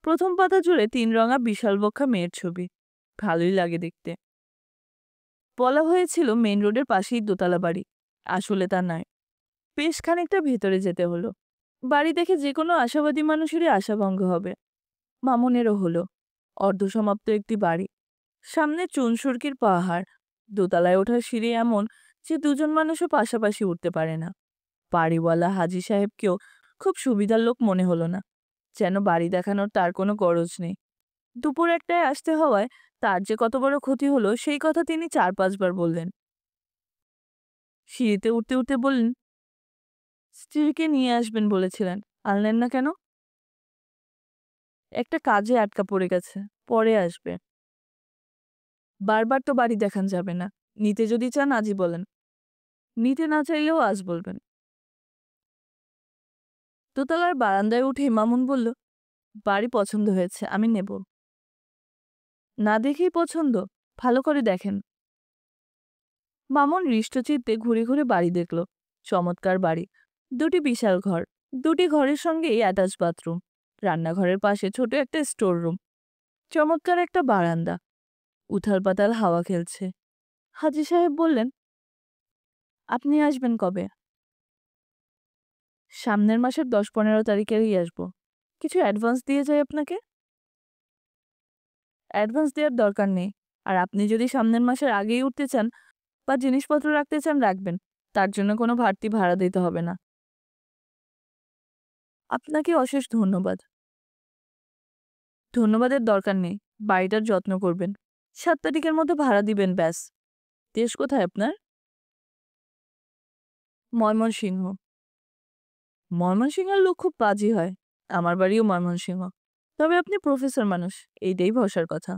প্রথম পাতা জুড়ে 3 রঙা বিশাল বক্ষা মেয়ের ছবি। ভালোই লাগে দেখতে। বলা হয়েছিল মেইন রোডের পাশেই দোতলা বাড়ি, আসলে তা নয়। বেশ খানিকটা ভেতরে যেতে হলো। বাড়ি দেখে যে কোনো আশাবাদী মানুষেরই আশাভঙ্গ হবে। মামুনেরও হলো। অর্ধসমাপ্ত একটি বাড়ি, সামনে চুনসুরকির পাহাড়, দোতলায় ওঠার সিঁড়ি এমন যে দুজন মানুষও পাশাপাশি উঠতে পারে না। বাড়িওয়ালা হাজী সাহেবকেও খুব সুবিধার লোক মনে হলো না, যেন বাড়ি দেখানোর তার কোনো গরজ নেই। দুপুর একটায় আসতে হওয়ায় তার যে কত বড় ক্ষতি হলো সেই কথা তিনি ৪-৫ বার বললেন। সিঁড়িতে উঠতে উঠতে বললেন, স্ত্রীকে নিয়ে আসবেন বলেছিলেন, আনলেন না কেন? একটা কাজে আটকা পড়ে গেছে, পরে আসবে। বারবার তো বাড়ি দেখান যাবে না। নিতে যদি চান আজই বলেন, নিতে না চাইলেও আজ বলবেন। দোতলার বারান্দায় উঠে মামুন বলল, বাড়ি পছন্দ হয়েছে, আমি নেব। না দেখেই পছন্দ? ভালো করে দেখেন। মামুন হৃষ্টচিত্তে ঘুরে ঘুরে বাড়ি দেখল। চমৎকার বাড়ি, দুটি বিশাল ঘর, দুটি ঘরের সঙ্গেই অ্যাটাচ বাথরুম, রান্নাঘরের পাশে ছোট একটা স্টোর রুম, চমৎকার একটা বারান্দা, উথাল পাতাল হাওয়া খেলছে। হাজী সাহেব বললেন, আপনি আসবেন কবে? সামনের মাসের ১০-১৫ তারিখেই আসবো। কিছু অ্যাডভান্স দিয়ে যাই আপনাকে? অ্যাডভান্স দেওয়ার দরকার নেই। আর আপনি যদি সামনের মাসের আগেই উঠতে চান বা জিনিসপত্র রাখতে চান রাখবেন, তার জন্য কোনো বাড়তি ভাড়া দিতে হবে না। আপনাকে অশেষ ধন্যবাদ। ধন্যবাদের দরকার নেই, বাড়িটার যত্ন করবেন, ৭ তারিখের মধ্যে ভাড়া দিবেন ব্যাস। দেশ কোথায় আপনার? ময়মনসিংহ। ময়মনসিংহের লোক খুব বাজি হয়। আমার বাড়িও ময়মনসিংহ। তবে আপনি প্রফেসর মানুষ, এইটাই ভরসার কথা।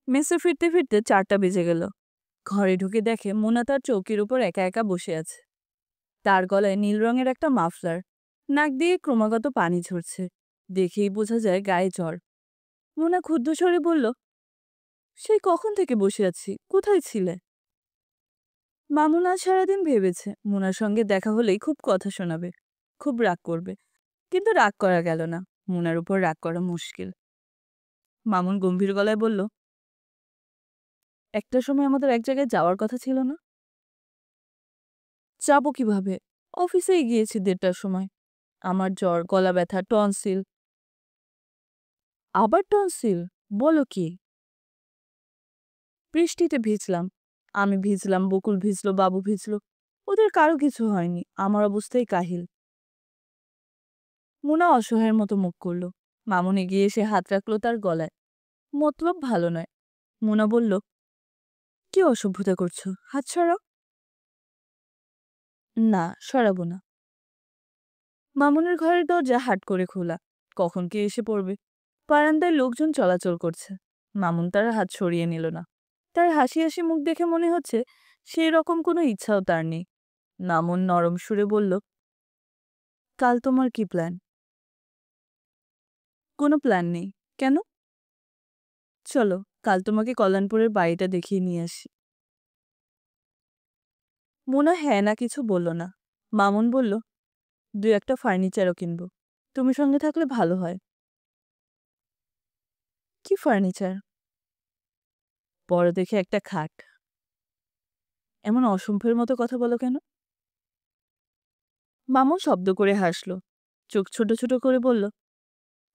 মেসে ফিরতে ফিরতে ৪টা বেজে গেল। ঘরে ঢুকে দেখে মোনা তার চৌকির উপর একা একা বসে আছে। তার গলায় নীল রঙের একটা মাফলার, নাক দিয়ে ক্রমাগত পানি ঝরছে। দেখেই বোঝা যায় গায়ে জ্বর। মোনা ক্ষুব্ধ স্বরে বলল, সেই কখন থেকে বসে আছি, কোথায় ছিলে? মামুন আজ সারাদিন ভেবেছে মোনার সঙ্গে দেখা হলেই খুব কথা শোনাবে, খুব রাগ করবে। কিন্তু রাগ করা গেল না। মোনার উপর রাগ করা মুশকিল। মামুন গম্ভীর গলায় বলল, একটা সময় আমাদের এক জায়গায় যাওয়ার কথা ছিল না? যাবো কিভাবে? অফিসেই গিয়েছি ১:৩০টার সময়। আমার জ্বর, গলা ব্যথা, টনসিল। আবার টনসিল? বলো কি? বৃষ্টিতে ভিজলাম। আমি ভিজলাম, বকুল ভিজলো, বাবু ভিজলো। ওদের কারো কিছু হয়নি। আমার অবস্থাই কাহিল। মোনা অসহায়ের মতো মুখ করল। মামুন এগিয়ে এসে হাত রাখলো তার গলায়। মতলব ভালো নয়। মোনা বলল, কি অসভ্যতা করছো? হাত সরাও। না, সরাবো না। মামুনের ঘরের দরজা হাট করে খোলা। কখন কে এসে পড়বে? বারান্দায় লোকজন চলাচল করছে। মামুন তার হাত সরিয়ে নিল না। তার হাসি হাসি মুখ দেখে মনে হচ্ছে সেই রকম কোনো ইচ্ছাও তার নেই। মামুন নরম সুরে বলল, কাল তোমার কি প্ল্যান? কোনো প্ল্যান নেই। কেন? চলো, কাল তোমাকে কল্যাণপুরের বাড়িটা দেখিয়ে নিয়ে আসি। মোনা হ্যাঁ না কিছু বলল না। মামুন বলল, ২-১টা ফার্নিচারও কিনবো। তুমি সঙ্গে থাকলে ভালো হয়। কি ফার্নিচার? বড় দেখে একটা খাট। এমন অসম্ভবের মতো কথা বলো কেন? মামুন শব্দ করে হাসল। চোখ ছোট ছোট করে বলল,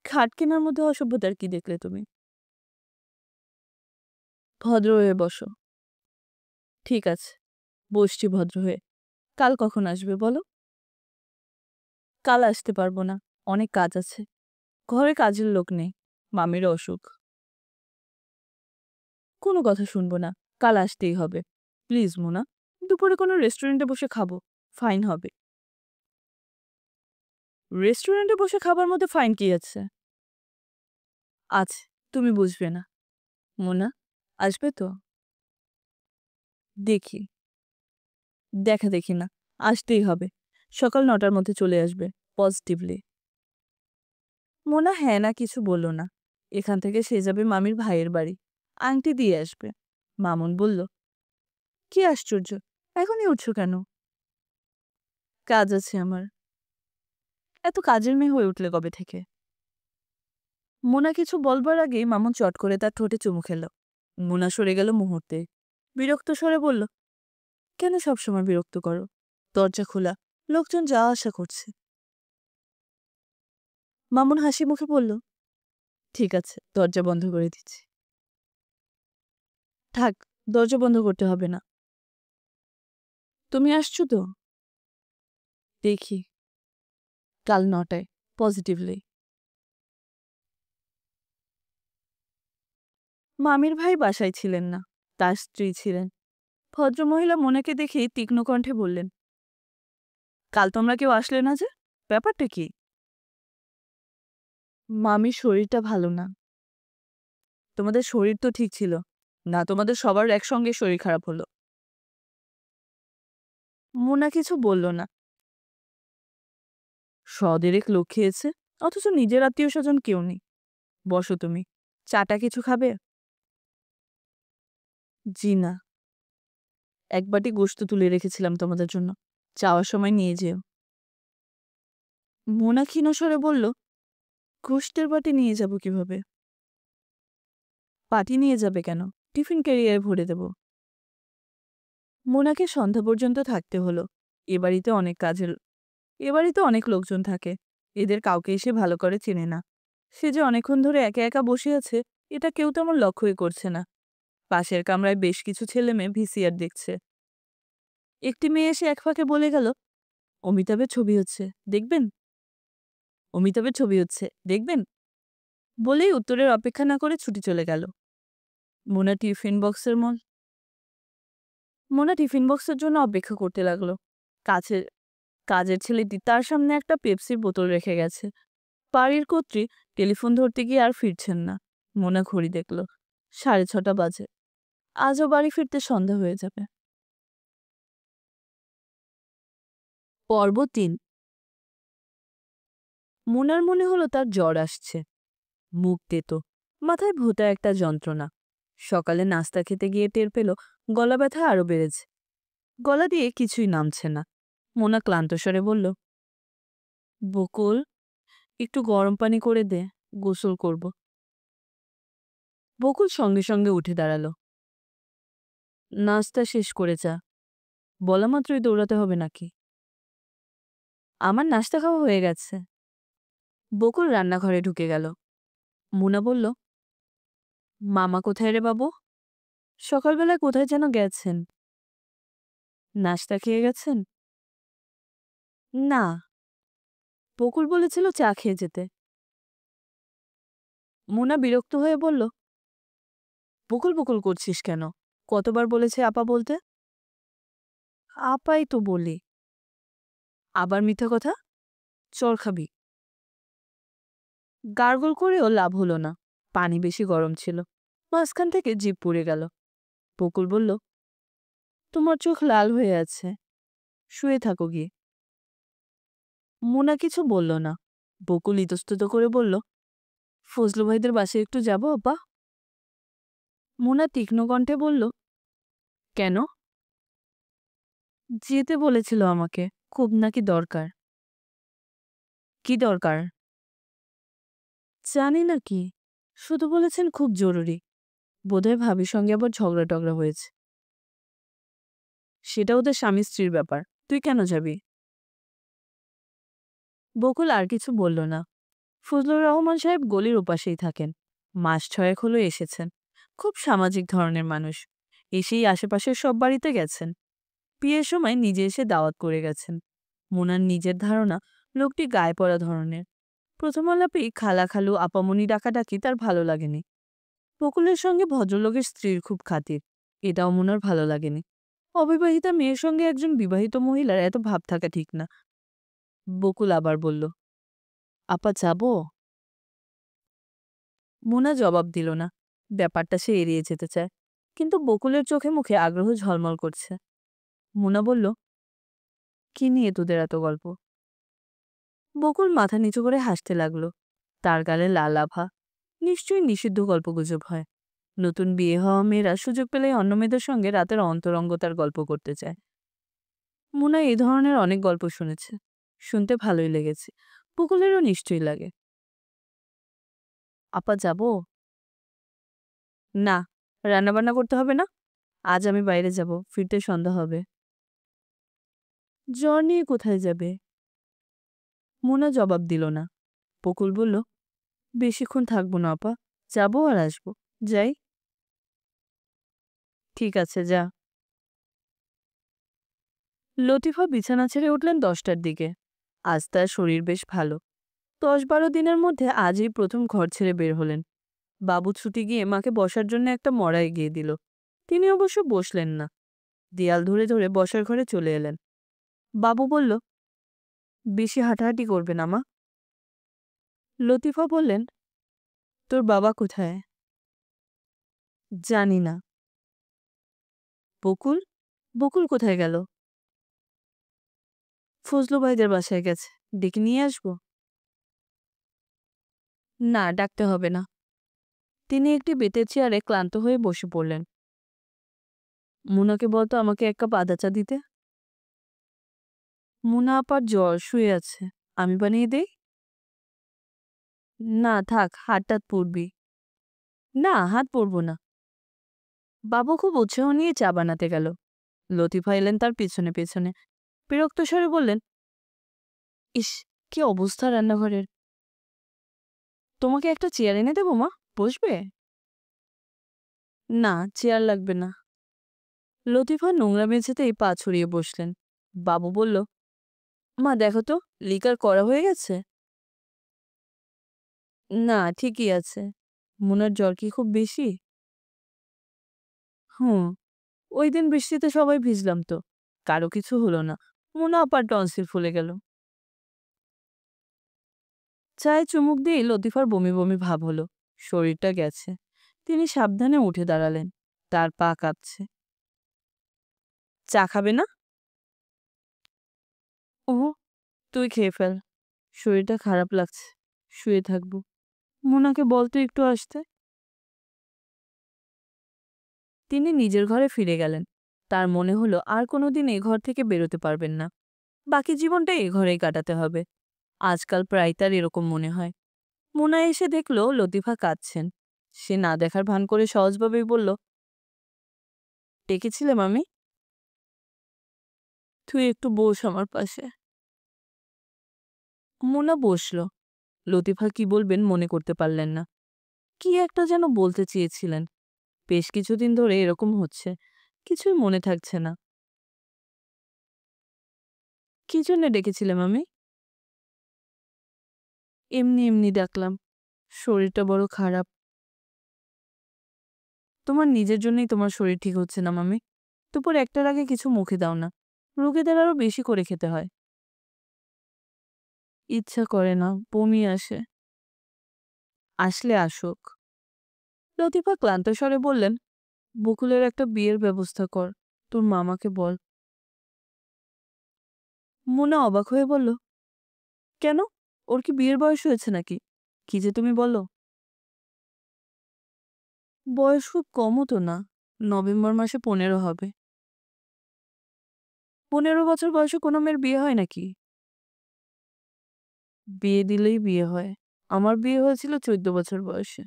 খাট কেনার মধ্যে অসভ্যতার কি দেখলে তুমি? ভদ্র হয়ে বসো। ঠিক আছে, বসছি ভদ্র হয়ে। কাল কখন আসবে বলো? কাল আসতে পারবো না, অনেক কাজ আছে। ঘরে কাজের লোক নেই, মামির অসুখ। কোনো কথা শুনবো না, কাল আসতেই হবে। প্লিজ মোনা, দুপুরে কোনো রেস্টুরেন্টে বসে খাবো, ফাইন হবে। রেস্টুরেন্টে বসে খাবার মধ্যে ফাইন কি আছে? আছে, তুমি বুঝবে না। মোনা, আসবে তো? দেখি। দেখা দেখি না, আসতেই হবে। সকাল ৯টার মধ্যে চলে আসবে, পজিটিভলি। মোনা হ্যাঁ না কিছু বলল না। এখান থেকে সে যাবে মামির ভাইয়ের বাড়ি, আংটি দিয়ে আসবে। মামুন বলল, কি আশ্চর্য, এখনই উঠছো কেন? কাজ আছে আমার। এত কাজের মেয়ে হয়ে উঠলে কবে থেকে? মোনা কিছু বলবার আগেই মামুন চট করে তার ঠোঁটে চুমু খেল। মোনা সরে গেল মুহূর্তে। বিরক্ত স্বরে বলল, কেন সবসময় বিরক্ত করো? দরজা খোলা, লোকজন যাওয়া আসা করছে। মামুন হাসি মুখে বলল, ঠিক আছে, দরজা বন্ধ করে দিচ্ছি। থাক, দরজা বন্ধ করতে হবে না। তুমি আসছো তো? দেখি, কাল 9টায়, পজিটিভলি। মামির ভাই বাসায় ছিলেন না, তার স্ত্রী ছিলেন। ভদ্রমহিলা মোনাকে দেখেই তীক্ষ্ণ কণ্ঠে বললেন, কাল তোমরা কেউ আসলে না যে, ব্যাপারটা কি? মামির শরীরটা ভালো না। তোমাদের শরীর তো ঠিক ছিল না, তোমাদের সবার একসঙ্গে শরীর খারাপ হলো। মোনা কিছু বলল না। সদেরেক লোক খেয়েছে, অথচ নিজের আত্মীয় স্বজন কেউ নেই। বসো তুমি, চাটা কিছু খাবে? জি না, এক বাটি গোশত তুলে রেখেছিলাম তোমাদের জন্য, যাওয়ার সময় নিয়ে যেও। মোনা ক্ষীণস্বরে বলল, গোশতের বাটি নিয়ে যাব কিভাবে? বাটি নিয়ে যাবে কেন? টিফিন ক্যারিয়ারে ভরে দেব। মোনাকে সন্ধ্যা পর্যন্ত থাকতে হলো। এ বাড়িতে অনেক লোকজন থাকে, এদের কাউকে এসে ভালো করে চেনে না। সে যে অনেকক্ষণ ধরে একা একা বসে আছে, এটা কেউ তেমন লক্ষ্যই করছে না। পাশের কামরায় বেশ কিছু ছেলে মেয়ে ভিসিআর দেখছে। একটি মেয়ে এসে এক ফাঁকে বলে গেল, অমিতাভের ছবি হচ্ছে, দেখবেন? অমিতাভের ছবি হচ্ছে, দেখবেন? বলেই উত্তরের অপেক্ষা না করে ছুটি চলে গেল। মোনা টিফিন বক্সের মন মোনা টিফিন বক্সের জন্য অপেক্ষা করতে লাগলো। কাছের কাজের ছেলেটি তার সামনে একটা পেপসির বোতল রেখে গেছে। বাড়ির কর্ত্রী টেলিফোন ধরতে গিয়ে আর ফিরছেন না। মোনা ঘড়ি দেখল, 6:30 বাজে। আজও বাড়ি ফিরতে সন্ধ্যা হয়ে যাবে। পর্ব 3। মোনার মনে হলো তার জ্বর আসছে। মুখ তেতো, মাথায় ভোঁতা একটা যন্ত্রণা। সকালে নাস্তা খেতে গিয়ে টের পেল গলা ব্যথা আরো বেড়েছে। গলা দিয়ে কিছুই নামছে না। মোনা ক্লান্ত স্বরে বলল, বকুল, একটু গরম পানি করে দে, গোসল করব। বকুল সঙ্গে সঙ্গে উঠে দাঁড়ালো। নাস্তা শেষ করে যা, বলা মাত্রই দৌড়াতে হবে নাকি? আমার নাস্তা খাওয়া হয়ে গেছে। বকুল রান্নাঘরে ঢুকে গেল। মুনা বলল, মামা কোথায় রে বাবু? সকালবেলায় কোথায় যেন গেছেন। নাস্তা খেয়ে গেছেন? না, বকুল বলেছিল চা খেয়ে যেতে। মুনা বিরক্ত হয়ে বলল, বকুল বকুল করছিস কেন? কতবার বলেছে আপা বলতে? আপাই তো বলি। আবার মিথ্যা কথা? চল খাবি। গার্গল করেও লাভ হলো না, পানি বেশি গরম ছিল। মাঝখান থেকে জিভ পুড়ে গেল। বকুল বলল, তোমার চোখ লাল হয়ে আছে, শুয়ে থাকো গিয়ে। মুনা কিছু বলল না। বকুল ইতস্তত করে বলল, ফজলু ভাইদের বাসায় একটু যাব আপা? মুনা তীক্ষ্ণ কণ্ঠে বলল, কেন? যেতে বলেছিল আমাকে, খুব নাকি দরকার। কি দরকার? জানি না কি, শুধু বলেছেন খুব জরুরি। বোধহয় ভাবির সঙ্গে আবার ঝগড়া টগড়া হয়েছে। সেটা ওদের স্বামী স্ত্রীর ব্যাপার, তুই কেন যাবি? বকুল আর কিছু বলল না। ফজলুর রহমান সাহেব গলির ওপাশেই থাকেন। মাস 6 হলো এসেছেন। খুব সামাজিক ধরনের মানুষ। এসেই আশেপাশের সব বাড়িতে গেছেন। বিয়ের সময় নিজে এসে দাওয়াত করে গেছেন। মোনার নিজের ধারণা, লোকটি গায়ে পড়া ধরনের। প্রথম আলাপেই খালা খালু আপামনি ডাকাডাকি তার ভালো লাগেনি। বকুলের সঙ্গে ভদ্রলোকের স্ত্রীর খুব খাতির, এটাও মোনার ভালো লাগেনি। অবিবাহিতা মেয়ের সঙ্গে একজন বিবাহিত মহিলার এত ভাব থাকা ঠিক না। বকুল আবার বলল, আপা যাবো? মোনা জবাব দিল না। ব্যাপারটা সে এড়িয়ে যেতে চায়, কিন্তু বকুলের চোখে মুখে আগ্রহ ঝলমল করছে। মোনা বলল, কি নিয়ে তোদের এত গল্প? বকুল মাথা নিচু করে হাসতে লাগলো। তার গালে লাল আভা। নিশ্চয়ই নিষিদ্ধ গল্পগুজব হয়। নতুন বিয়ে হওয়া মেয়েরা সুযোগ পেলেই অন্য মেয়েদের সঙ্গে রাতের অন্তরঙ্গতার গল্প করতে চায়। মোনা এই ধরনের অনেক গল্প শুনেছে, শুনতে ভালোই লেগেছে। বকুলেরও নিশ্চয়ই লাগে। আপা যাবো? না, রান্নাবান্না করতে হবে না। আজ আমি বাইরে যাব, ফিরতে সন্ধ্যা হবে। জ্বর নিয়ে কোথায় যাবে? মোনা জবাব দিল না। বকুল বলল, বেশিক্ষণ থাকবো না আপা, যাবো আর আসবো। যাই। ঠিক আছে, যা। লতিফা বিছানা ছেড়ে উঠলেন 10টার দিকে। আজ তার শরীর বেশ ভালো। 10-12 দিনের মধ্যে আজই প্রথম ঘর ছেড়ে বের হলেন। বাবু ছুটি গিয়ে মাকে বসার জন্য একটা মড়া এগিয়ে দিল। তিনি অবশ্য বসলেন না, দেয়াল ধরে ধরে বসার ঘরে চলে এলেন। বাবু বলল, বেশি হাঁটাহাঁটি করবে না মা। লতিফা বললেন, তোর বাবা কোথায়? জানি না। বকুল? বকুল কোথায় গেল? ফজলু ভাইদের বাসায় গেছে, ডেকে নিয়ে আসবো? না, ডাকতে হবে না। তিনি একটি বেতের চেয়ারে ক্লান্ত হয়ে বসে পড়লেন। মুনাকে বলতো আমাকে 1 কাপ আদা চা দিতে। মুনা আপার জ্বর, শুয়ে আছে। আমি বানিয়ে দেই? না থাক, হাত পুড়বি। না, হাত পুড়ব না। বাবু খুব উৎসাহ নিয়ে চা বানাতে গেল। লতিফা এলেন তার পেছনে পেছনে। বিরক্ত স্বরে বললেন, ইস, কি অবস্থা রান্নাঘরের। তোমাকে একটা চেয়ার এনে দেবো মা, বসবে? না, চেয়ার লাগবে না। লতিফা নোংরা মেঝেতেই পা ছড়িয়ে বসলেন। বাবু বলল, মা দেখো তো, লিকার করা হয়ে গেছে? না, ঠিকই আছে। মুনার জ্বর কি খুব বেশি? হুম, ওই দিন বৃষ্টিতে সবাই ভিজলাম তো, কারো কিছু হলো না। মুনা আপার টনসিল ফুলে গেল। চায়ে চুমুক দিয়ে লতিফার বমি বমি ভাব হলো। শরীরটা গেছে। তিনি সাবধানে উঠে দাঁড়ালেন। তার পা কাঁপছে। চা খাবে না? ওহ, তুই খেয়ে ফেল। শরীরটা খারাপ লাগছে, শুয়ে থাকবো। মোনাকে বল তো একটু আসতে। তিনি নিজের ঘরে ফিরে গেলেন। তার মনে হলো আর কোনোদিন এ ঘর থেকে বেরোতে পারবেন না। বাকি জীবনটা এ ঘরেই কাটাতে হবে। আজকাল প্রায় তার এরকম মনে হয়। মোনা এসে দেখল লতিফা কাঁদছেন। সে না দেখার ভান করে সহজভাবেই বলল, ডেকেছিলাম আমি? তুই একটু বস আমার পাশে। মোনা বসল। লতিফা কি বলবেন মনে করতে পারলেন না। কি একটা যেন বলতে চেয়েছিলেন। বেশ কিছুদিন ধরে এরকম হচ্ছে, কিছুই মনে থাকছে না। কি জন্য ডেকেছিলাম আমি? এমনি এমনি ডাকলাম। শরীরটা বড় খারাপ। তোমার নিজের জন্যই তোমার শরীর ঠিক হচ্ছে না মামি। দুপুর 1টার আগে কিছু মুখে দাও না। রোগীদের আরো বেশি করে খেতে হয়। ইচ্ছা করে না, বমি আসে। আসলে আসুক। লতিফা ক্লান্ত স্বরে বললেন, বকুলের একটা বিয়ের ব্যবস্থা কর। তোর মামাকে বল। মোনা অবাক হয়ে বলল, কেন? ওর কি বিয়ের বয়স হয়েছে নাকি? কি যে তুমি বলো। বয়স খুব কমও তো না। নভেম্বর মাসে 15 হবে। 15 বছর বয়সে কোনো মেয়ের বিয়ে হয় নাকি? বিয়ে দিলেই বিয়ে হয়। আমার বিয়ে হয়েছিল 14 বছর বয়সে।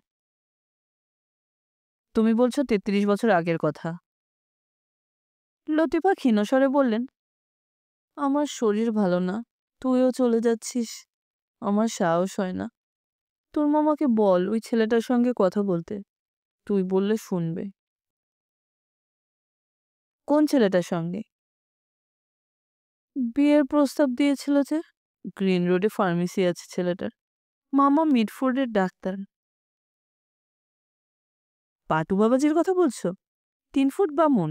তুমি বলছো 33 বছর আগের কথা। লতিফা ক্ষীণস্বরে বললেন, আমার শরীর ভালো না। তুইও চলে যাচ্ছিস। আমার সাহস হয় না। তোর মামাকে বল ওই ছেলেটার সঙ্গে কথা বলতে। তুই বললে শুনবে। কোন ছেলেটার সঙ্গে? বিয়ের প্রস্তাব দিয়েছিল যে। গ্রিন রোডে ফার্মেসি আছে ছেলেটার। মামা মিডফোর্ডের ডাক্তার। পাটু বাবাজির কথা বলছো? 3 ফুট বামুন?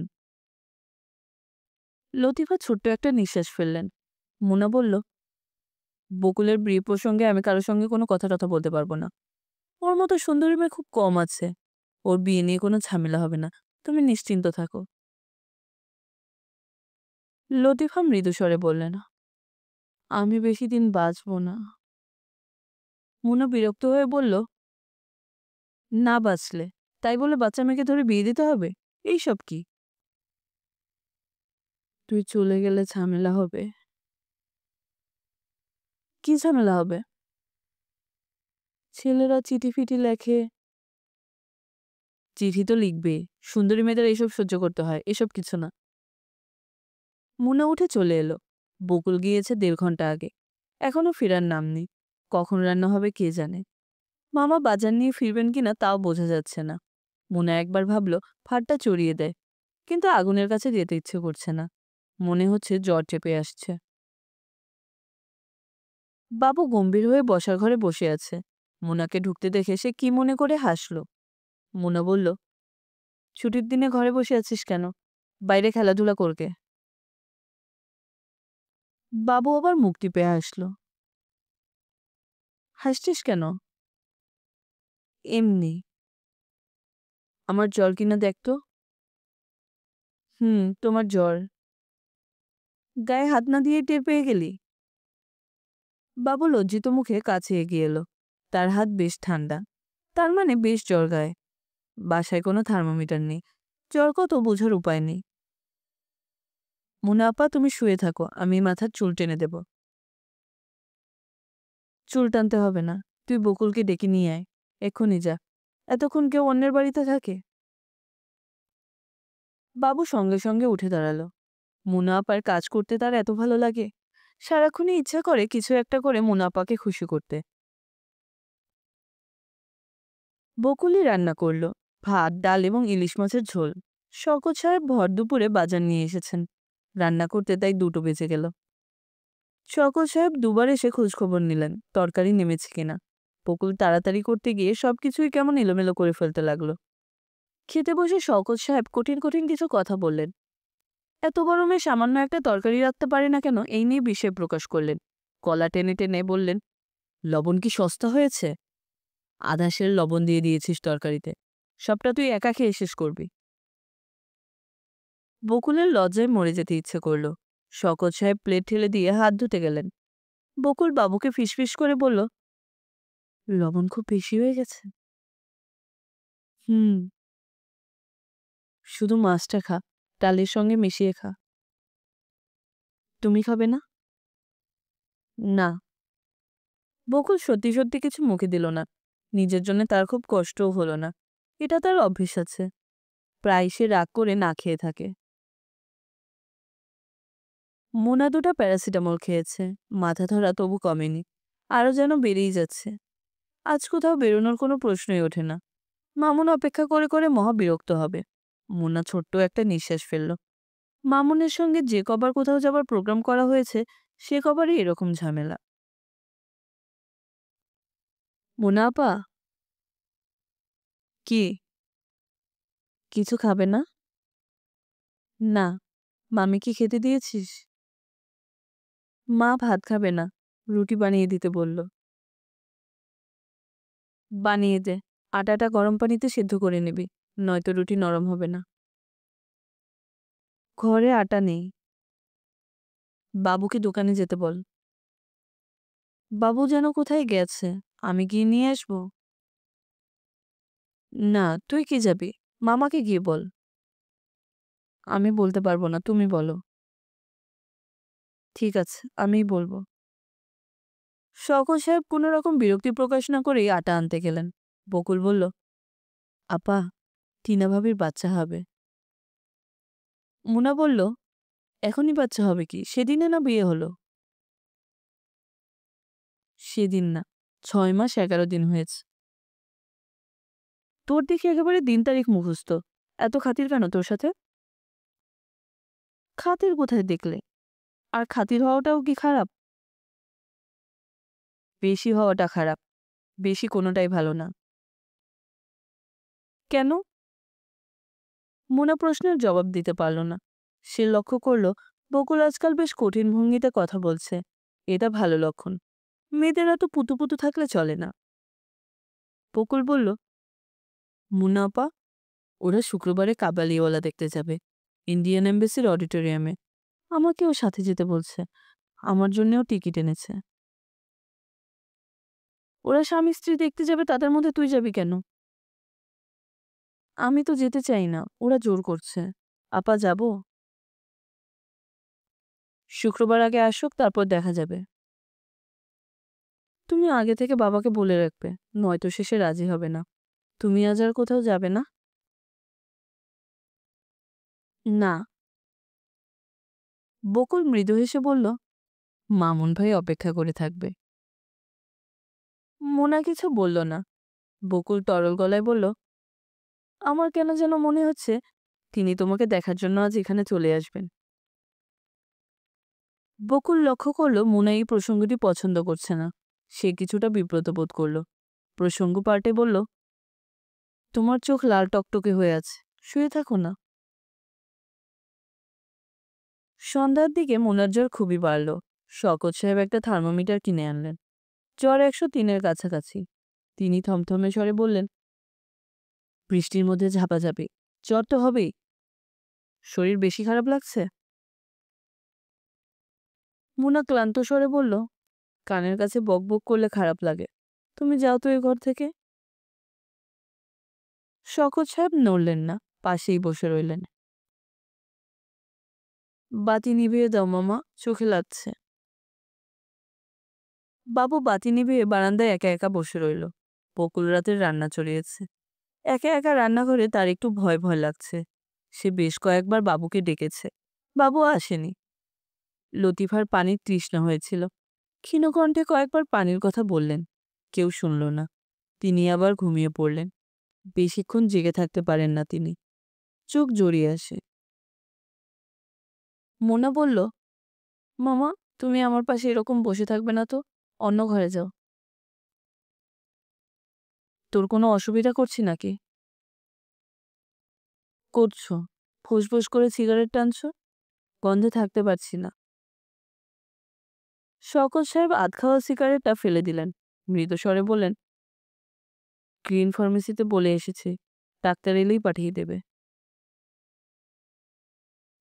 লতিফা ছোট্ট একটা নিঃশ্বাস ফেললেন। মুনা বলল, বকুলের বিয়ে প্রসঙ্গে আমি কারোর সঙ্গে কোনো কথা বলতে পারবো না। ওর মতো সুন্দরী মেয়ে খুব কম আছে। ওর বিয়ে নিয়ে কোনো ঝামেলা হবে না। তুমি নিশ্চিন্ত থাকো। লতিফা মৃদু স্বরে বললেন, আমি বেশি দিন বাঁচব না। মুনা বিরক্ত হয়ে বলল, না বাঁচলে তাই বলে বাচ্চা মেয়েকে ধরে বিয়ে দিতে হবে? এইসব কি? তুই চলে গেলে ঝামেলা হবে। কি ঝামেলা হবে? ছেলেরা চিঠি ফিটি লেখে। চিঠি তো লিখবে। সুন্দরী মেয়েদের এইসব সহ্য করতে হয়, এসব কিছু না। মুনা উঠে চলে এলো। বকুল গিয়েছে 1.5 ঘন্টা আগে, এখনো ফেরার নাম নেই। কখন রান্না হবে কে জানে। মামা বাজার নিয়ে ফিরবেন কিনা তাও বোঝা যাচ্ছে না। মোনা একবার ভাবলো ফাড়টা চড়িয়ে দেয়, কিন্তু আগুনের কাছে যেতে ইচ্ছে করছে না। মনে হচ্ছে জ্বর চেপে আসছে। বাবু গম্ভীর হয়ে বসার ঘরে বসে আছে। মোনাকে ঢুকতে দেখে সে কি মনে করে হাসলো। মোনা বলল, ছুটির দিনে ঘরে বসে আছিস কেন? বাইরে খেলাধুলা করকে। বাবু আবার মুখ টিপে হাসলো। হাসছিস কেন? এমনি। আমার জ্বর কিনা দেখ তো। তোমার জ্বর। গায়ে হাত না দিয়ে টের পেয়ে গেলি? বাবু লজ্জিত মুখে কাছে এগিয়ে এলো। তার হাত বেশ ঠান্ডা, তার মানে বেশ জ্বর গায়ে। বাসায় কোনো থার্মোমিটার নেই, জ্বর কত বোঝার উপায় নেই। মুনা আপা, তুমি শুয়ে থাকো, আমি মাথার চুল টেনে দেব। চুল টানতে হবে না, তুই বকুলকে ডেকে নিয়ে আয়, এক্ষুনি যা। এতক্ষণ কেউ অন্যের বাড়িতে থাকে? বাবু সঙ্গে সঙ্গে উঠে দাঁড়ালো। মুনা আপার কাজ করতে তার এত ভালো লাগে। সারাক্ষণই ইচ্ছা করে কিছু একটা করে মুনা আপাকে খুশি করতে। বকুলই রান্না করলো, ভাত, ডাল এবং ইলিশ মাছের ঝোল। শওকত সাহেব ভর দুপুরে বাজার নিয়ে এসেছেন। রান্না করতে তাই 2টো বেজে গেল। শওকত সাহেব দুবার এসে খোঁজখবর নিলেন তরকারি নেমেছে কিনা। বকুল তাড়াতাড়ি করতে গিয়ে সবকিছুই কেমন এলোমেলো করে ফেলতে লাগলো। খেতে বসে শওকত সাহেব কঠিন কঠিন কিছু কথা বললেন। এত গরমে সামান্য একটা তরকারি রাখতে পারে না কেন, এই নিয়ে বিস্ময় প্রকাশ করলেন। গলা টেনে টেনে বললেন, লবণ কি সস্তা হয়েছে? আধা সের লবণ দিয়ে দিয়েছিস তরকারিতে, সবটা তুই একা খেয়ে শেষ করবি। বকুলের লজ্জায় মরে যেতে ইচ্ছে করল। শওকত সাহেব প্লেট ঠেলে দিয়ে হাত ধুতে গেলেন। বকুল বাবুকে ফিসফিস করে বলল, লবণ খুব বেশি হয়ে গেছে। হুম। শুধু মাছটা খা, ডালের সঙ্গে মিশিয়ে খা। তুমি খাবে না? না। বকুল সত্যি সত্যি কিছু মুখে দিল না। নিজের জন্য তার খুব কষ্টও হলো না। এটা তার অভ্যেস আছে, প্রায় সে রাগ করে না খেয়ে থাকে। মোনা 2টা প্যারাসিটামল খেয়েছে, মাথা ধরা তবু কমেনি, আরও যেন বেড়েই যাচ্ছে। আজ কোথাও বেরোনোর কোনো প্রশ্নই ওঠে না। মামুন অপেক্ষা করে করে মহা বিরক্ত হবে। মোনা ছোট্ট একটা নিঃশ্বাস ফেলল। মামুনের সঙ্গে যে কবার কোথাও যাবার প্রোগ্রাম করা হয়েছে, সে কবারই এরকম ঝামেলা। মোনা আপা। কি? কিছু খাবে না? না। মামি কি খেতে দিয়েছিস? মা ভাত খাবে না, রুটি বানিয়ে দিতে বলল। বানিয়ে দে। আটাটা গরম পানিতে সেদ্ধ করে নিবি, নয়তো রুটি নরম হবে না। ঘরে আটা নেই। বাবুকে দোকানে যেতে বল। বাবু যেন কোথায় গেছে, আমি গিয়ে নিয়ে আসবো? না, তুই কি যাবি? মামাকে গিয়ে বল। আমি বলতে পারবো না, তুমি বলো। ঠিক আছে, আমিই বলবো। শওকত সাহেব কোনো রকম বিরক্তি প্রকাশ না করেই আটা আনতে গেলেন। বকুল বলল, আপা, টিনা ভাবির বাচ্চা হবে। মুনা বলল, এখনই বাচ্চা হবে কি, সেদিনে না বিয়ে হলো? সেদিন না, 6 মাস 11 দিন হয়েছে। তোর দেখি একেবারে দিন তারিখ মুখস্থ। এত খাতির কেন তোর সাথে? খাতির কোথায় দেখলে? আর খাতির হওয়াটাও কি খারাপ? বেশি হওয়াটা খারাপ, বেশি কোনোটাই ভালো না। কেন? মোনা প্রশ্নের জবাব দিতে পারল না। সে লক্ষ্য করল বকুল আজকাল বেশ কঠিন ভঙ্গিতে কথা বলছে। এটা ভালো লক্ষণ। মেয়েদের এত পুতু পুতু থাকলে চলে না। বকুল বলল, মুনা আপা, ওরা শুক্রবারে কাবালিওয়ালা দেখতে যাবে, ইন্ডিয়ান এম্বাসির অডিটোরিয়ামে। আমাকেও সাথে যেতে বলছে, আমার জন্যও টিকিট এনেছে। ওরা স্বামী স্ত্রী দেখতে যাবে, তাদের মধ্যে তুই যাবি কেন? আমি তো যেতে চাই না, ওরা জোর করছে। আপা, যাব? শুক্রবার আগে আসুক, তারপর দেখা যাবে। তুমি আগে থেকে বাবাকে বলে রাখবে, নয়তো শেষে রাজি হবে না। তুমি আজ আর কোথাও যাবে না? না। বকুল মৃদু হেসে বলল, মামুন ভাই অপেক্ষা করে থাকবে। মোনা কিছু বলল না। বকুল তরল গলায় বলল, আমার কেন যেন মনে হচ্ছে তিনি তোমাকে দেখার জন্য আজ এখানে চলে আসবেন। বকুল লক্ষ্য করল মোনা এই প্রসঙ্গটি পছন্দ করছে না। সে কিছুটা বিব্রত বোধ করল। প্রসঙ্গ পাল্টে বলল, তোমার চোখ লাল টকটকে হয়ে আছে, শুয়ে থাকো না। সন্ধ্যার দিকে মোনার জ্বর খুবই বাড়ল। শওকত সাহেব একটা থার্মোমিটার কিনে আনলেন। জ্বর 103-এর কাছাকাছি। তিনি থমথমে স্বরে বললেন, বৃষ্টির মধ্যে ঝাপাঝাপি, জ্বর তো হবেই। শরীর বেশি খারাপ লাগছে? মোনা ক্লান্ত স্বরে বলল, কানের কাছে বকবক করলে খারাপ লাগে। তুমি যাও তো এই ঘর থেকে। শওকত সাহেব নড়লেন না, পাশেই বসে রইলেন। বাতি নিভিয়ে দাও মামা, চোখে লাগছে। বাবু বাতি নিভিয়ে বারান্দায় একা একা বসে রইল। বকুল রাতের রান্না চড়িয়েছে। একা একা রান্নাঘরে তার একটু ভয় ভয় লাগছে। সে বেশ কয়েকবার বাবুকে ডেকেছে, বাবু আসেনি। লতিফার পানির তৃষ্ণা হয়েছিল। ক্ষীণকণ্ঠে কয়েকবার পানির কথা বললেন, কেউ শুনল না। তিনি আবার ঘুমিয়ে পড়লেন। বেশিক্ষণ জেগে থাকতে পারেন না তিনি, চোখ জড়িয়ে আসে। মোনা বলল, মামা, তুমি আমার পাশে এরকম বসে থাকবে না তো, অন্য ঘরে যাও। তোর কোনো অসুবিধা করছি নাকি? করছো, ফুসফুস করে সিগারেট টানছো, গন্ধে থাকতে পারছি না। শওকত সাহেব আধ খাওয়া সিগারেটটা ফেলে দিলেন। মৃদু স্বরে বললেন, গ্রিন ফার্মেসিতে বলে এসেছি, ডাক্তার এলেই পাঠিয়ে দেবে।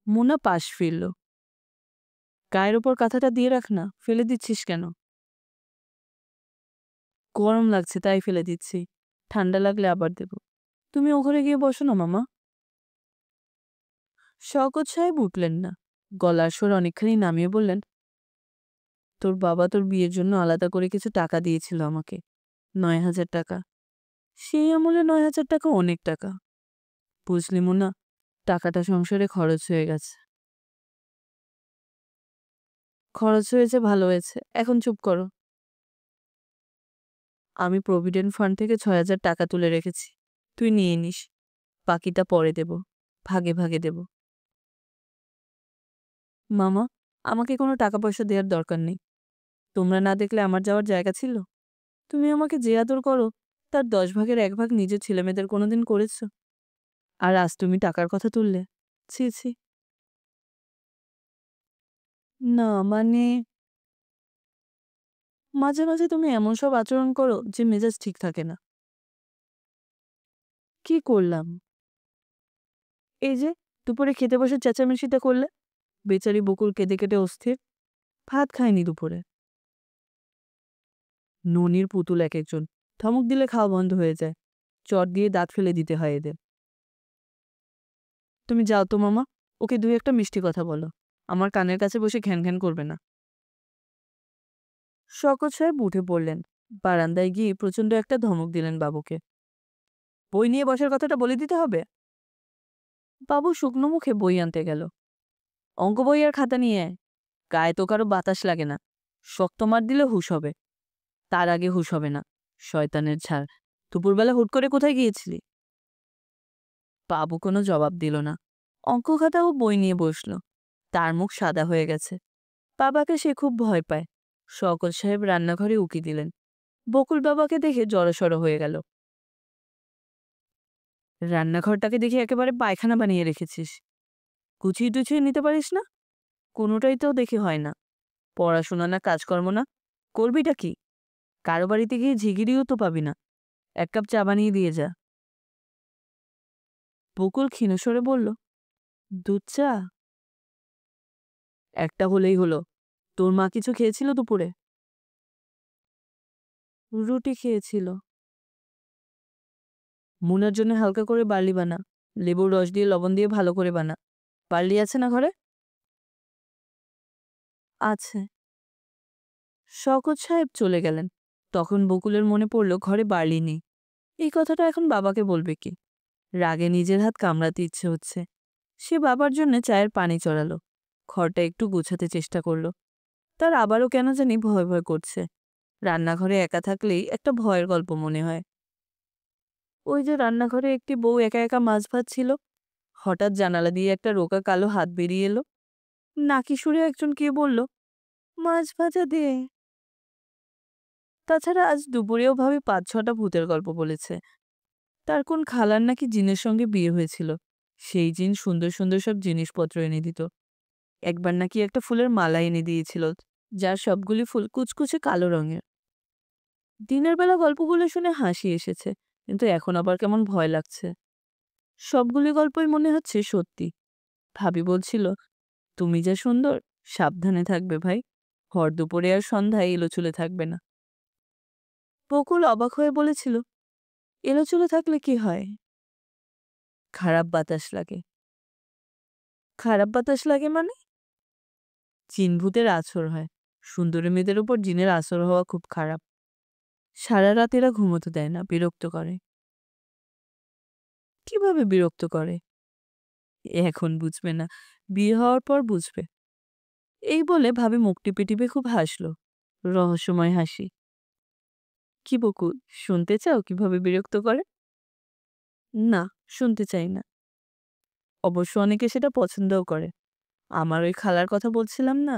মোনা পাশ ফিরল। গায়ের ওপর কাঁথাটা দিয়ে রাখ না, ফেলে দিচ্ছিস কেন? গরম লাগছে তাই ফেলে দিচ্ছি, ঠান্ডা লাগলে আবার দেব। তুমি ও ঘরে গিয়ে বসো না মামা। শওকত সাহেব উঠলেন না। গলার স্বর অনেকখানি নামিয়ে বললেন, তোর বাবা তোর বিয়ের জন্য আলাদা করে কিছু টাকা দিয়েছিল আমাকে, 9,000 টাকা। সেই আমলে 9,000 টাকা অনেক টাকা। বুঝলি মোনা, টাকাটা সংসারে খরচ হয়ে গেছে। খরচ হয়েছে ভালো হয়েছে, এখন চুপ করো। আমি প্রভিডেন্ট ফান্ড থেকে 6,000 টাকা তুলে রেখেছি, তুই নিয়ে নিস। বাকিটা পরে দেব, ভাগে ভাগে দেব। মামা, আমাকে কোনো টাকা পয়সা দেওয়ার দরকার নেই। তোমরা না দেখলে আমার যাওয়ার জায়গা ছিল? তুমি আমাকে যে আদর করো তার 10 ভাগের 1 ভাগ নিজের ছেলেমেয়েদের কোনোদিন করেছ? আর আজ তুমি টাকার কথা তুললে, ছি ছি। না মানে, মাঝে মাঝে তুমি এমন সব আচরণ করো যে মেজাজ ঠিক থাকে না। কি করলাম? এই যে দুপুরে খেতে বসে চেঁচামেচিটা করলে। বেচারি বকুল কেঁদে কেটে অস্থির, ভাত খায়নি দুপুরে। ননির পুতুল এক একজন, ধমক দিলে খাওয়া বন্ধ হয়ে যায়, চট দিয়ে দাঁত ফেলে দিতে হয় এদের। তুমি যাও তো মামা, ওকে 2-1টা মিষ্টি কথা বলো, আমার কানের কাছে বসে ঘ্যান ঘ্যান করবে না। শওকত সাহেব উঠে পড়লেন। বারান্দায় গিয়ে প্রচণ্ড একটা ধমক দিলেন বাবুকে। বই নিয়ে বসার কথাটা বলে দিতে হবে। বাবু শুকনো মুখে বই আনতে গেল। অঙ্ক বই আর খাতা নিয়ে আয়, গায়ে তো কারো বাতাস লাগে না। শক্ত মার দিলে হুঁশ হবে, তার আগে হুঁশ হবে না। শয়তানের ঝাড়, দুপুরবেলা হুট করে কোথায় গিয়েছিলি? বাবু কোনো জবাব দিল না। অঙ্ক খাতা ও বই নিয়ে বসল। তার মুখ সাদা হয়ে গেছে। বাবাকে সে খুব ভয় পায়। শওকত সাহেব রান্নাঘরে উকি দিলেন। বকুল বাবাকে দেখে জড়সড় হয়ে গেল। রান্নাঘরটাকে দেখে একেবারে পায়খানা বানিয়ে রেখেছিস, গুছিয়ে টুছিয়ে নিতে পারিস না? কোনোটাই তো দেখে হয় না। পড়াশোনা না কাজকর্ম না, করবিটা কি? কারো বাড়িতে গিয়ে ঝিগিরিও তো পাবি না। 1 কাপ চা বানিয়ে দিয়ে যা। বকুল ক্ষীণস্বরে বলল, দুধ চা? একটা হলেই হলো। তোর মা কিছু খেয়েছিল দুপুরে? রুটি খেয়েছিল। মুনার জন্য হালকা করে বার্লি বানা, লেবুর রস দিয়ে লবণ দিয়ে ভালো করে বানা। বার্লি আছে না ঘরে? আছে। শওকত সাহেব চলে গেলেন। তখন বকুলের মনে পড়ল ঘরে বার্লি নেই। এই কথাটা এখন বাবাকে বলবে কি? রাগে নিজের হাত কামড়াতে ইচ্ছে হচ্ছে। সে বাবার জন্য চায়ের পানি চড়ালো, ঘরটা একটু গুছাতে চেষ্টা করলো। তার আবারও কেন জানি ভয় ভয় করছে। রান্নাঘরে একা থাকলেই একটা ভয়ের গল্প মনে হয়। ওই যে রান্নাঘরে একটি বউ একা একা মাছ ভাজছিল, হঠাৎ জানালা দিয়ে একটা রোগা কালো হাত বেরিয়ে এলো। নাকি সুরে একজন কে বলল, মাছ ভাজা দে। তাছাড়া আজ দুপুরেও ভাবে ৫-৬টা ভূতের গল্প বলেছে। তার কোন খালার নাকি জিনের সঙ্গে বিয়ে হয়েছিল। সেই জিন সুন্দর সুন্দর সব জিনিসপত্র এনে দিত। একবার নাকি একটা ফুলের মালা এনে দিয়েছিল, যার সবগুলি ফুল কুচকুচে কালো রঙের। দিনের বেলা গল্পগুলো শুনে হাসি এসেছে, কিন্তু এখন আবার কেমন ভয় লাগছে। সবগুলি গল্পই মনে হচ্ছে সত্যি। ভাবি বলছিল, তুমি যা সুন্দর, সাবধানে থাকবে ভাই। ভর দুপুরে আর সন্ধ্যায় এলোচুলে থাকবে না। বকুল অবাক হয়ে বলেছিল, এলোচুলে থাকলে কি হয়? খারাপ বাতাস লাগে। খারাপ বাতাস লাগে মানে? জিন ভূতের আছর হয়। সুন্দরী মেয়েদের উপর জিনের আসর হওয়া খুব খারাপ। সারা রাত এরা ঘুমোতে দেয় না, বিরক্ত করে। কিভাবে বিরক্ত করে? এখন বুঝবে না, বিয়ে হওয়ার পর বুঝবে। এই বলে ভাবি মুখ টিপে টিপে খুব হাসলো, রহস্যময় হাসি। কি বকুল, শুনতে চাও কিভাবে বিরক্ত করে? না, শুনতে চাই না। অবশ্য অনেকে সেটা পছন্দও করে। আমার ওই খালার কথা বলছিলাম না,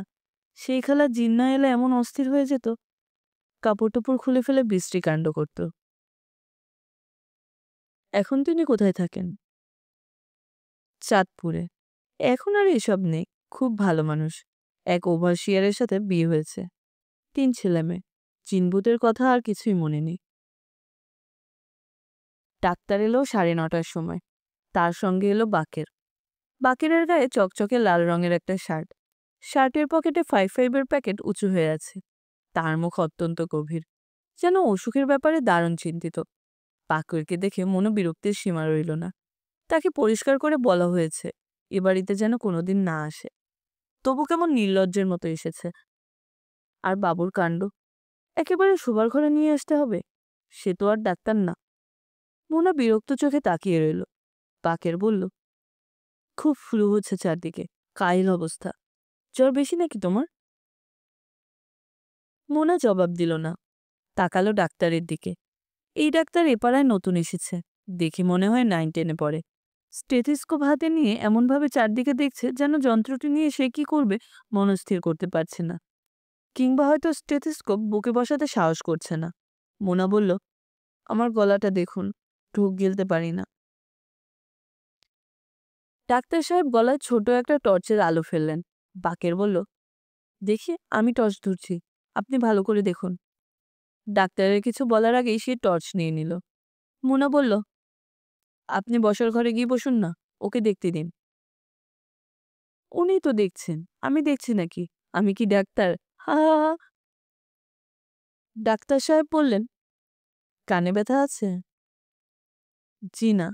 সেই খালা জিন না এলে এমন অস্থির হয়ে যেত, কাপড় টাপড় খুলে ফেলে বিশ্রী কাণ্ড করত। এখন তিনি কোথায় থাকেন? চাঁদপুরে। এখন আর এসব নেই। খুব ভালো মানুষ। এক ওভারসিয়ারের সাথে বিয়ে হয়েছে। ৩ ছেলেমেয়ে। জিনভূতের কথা আর কিছুই মনে নেই। ডাক্তার এলো ৯:৩০টার সময়। তার সঙ্গে এলো বাকের। বাকেরের গায়ে চকচকে লাল রঙের একটা শার্ট। শার্টের পকেটে 5-5 এর প্যাকেট উঁচু হয়ে আছে। তার মুখ অত্যন্ত গভীর, যেন অসুখের ব্যাপারে দারুণ চিন্তিত। বাকেরকে দেখে মনে বিরক্তির সীমা রইল না। তাকে পরিষ্কার করে বলা হয়েছে এ বাড়িতে যেন কোনোদিন না আসে। তবু কেমন নির্লজ্জের মতো এসেছে। আর বাবুর কাণ্ড, একেবারে শোবার ঘরে নিয়ে আসতে হবে। সে তো আর ডাক্তার না। মোনা বিরক্ত চোখে তাকিয়ে রইল। বাকের বলল, খুব ফ্লু হচ্ছে চারদিকে, কাইল অবস্থা। জ্বর বেশি নাকি তোমার? মোনা জবাব দিল না, তাকালো ডাক্তারের দিকে। এই ডাক্তার এ পাড়ায় নতুন এসেছে, দেখে মনে হয় 9-10-এ পড়ে। স্টেথিস্কোপ হাতে নিয়ে এমনভাবে চারদিকে দেখছে যেন যন্ত্রটি নিয়ে সে কি করবে মনস্থির করতে পারছে না। কিংবা হয়তো স্টেথিস্কোপ বুকে বসাতে সাহস করছে না। মোনা বলল, আমার গলাটা দেখুন, ঢোক গিলতে পারি না। ডাক্তার সাহেব গলায় ছোট একটা টর্চের আলো ফেললেন। বাকের বলল, দেখি, আমি টর্চ ধরছি, আপনি ভালো করে দেখুন। ডাক্তারের কিছু বলার আগেই সে টর্চ নিয়ে নিল। মোনা বলল, আপনি বসার ঘরে গিয়ে বসুন না, ওকে দেখতে দিন। উনি তো দেখছেন, আমি দেখছি নাকি? আমি কি ডাক্তার? হা হা হা। ডাক্তার সাহেব বললেন, কানে ব্যথা আছে? জি না।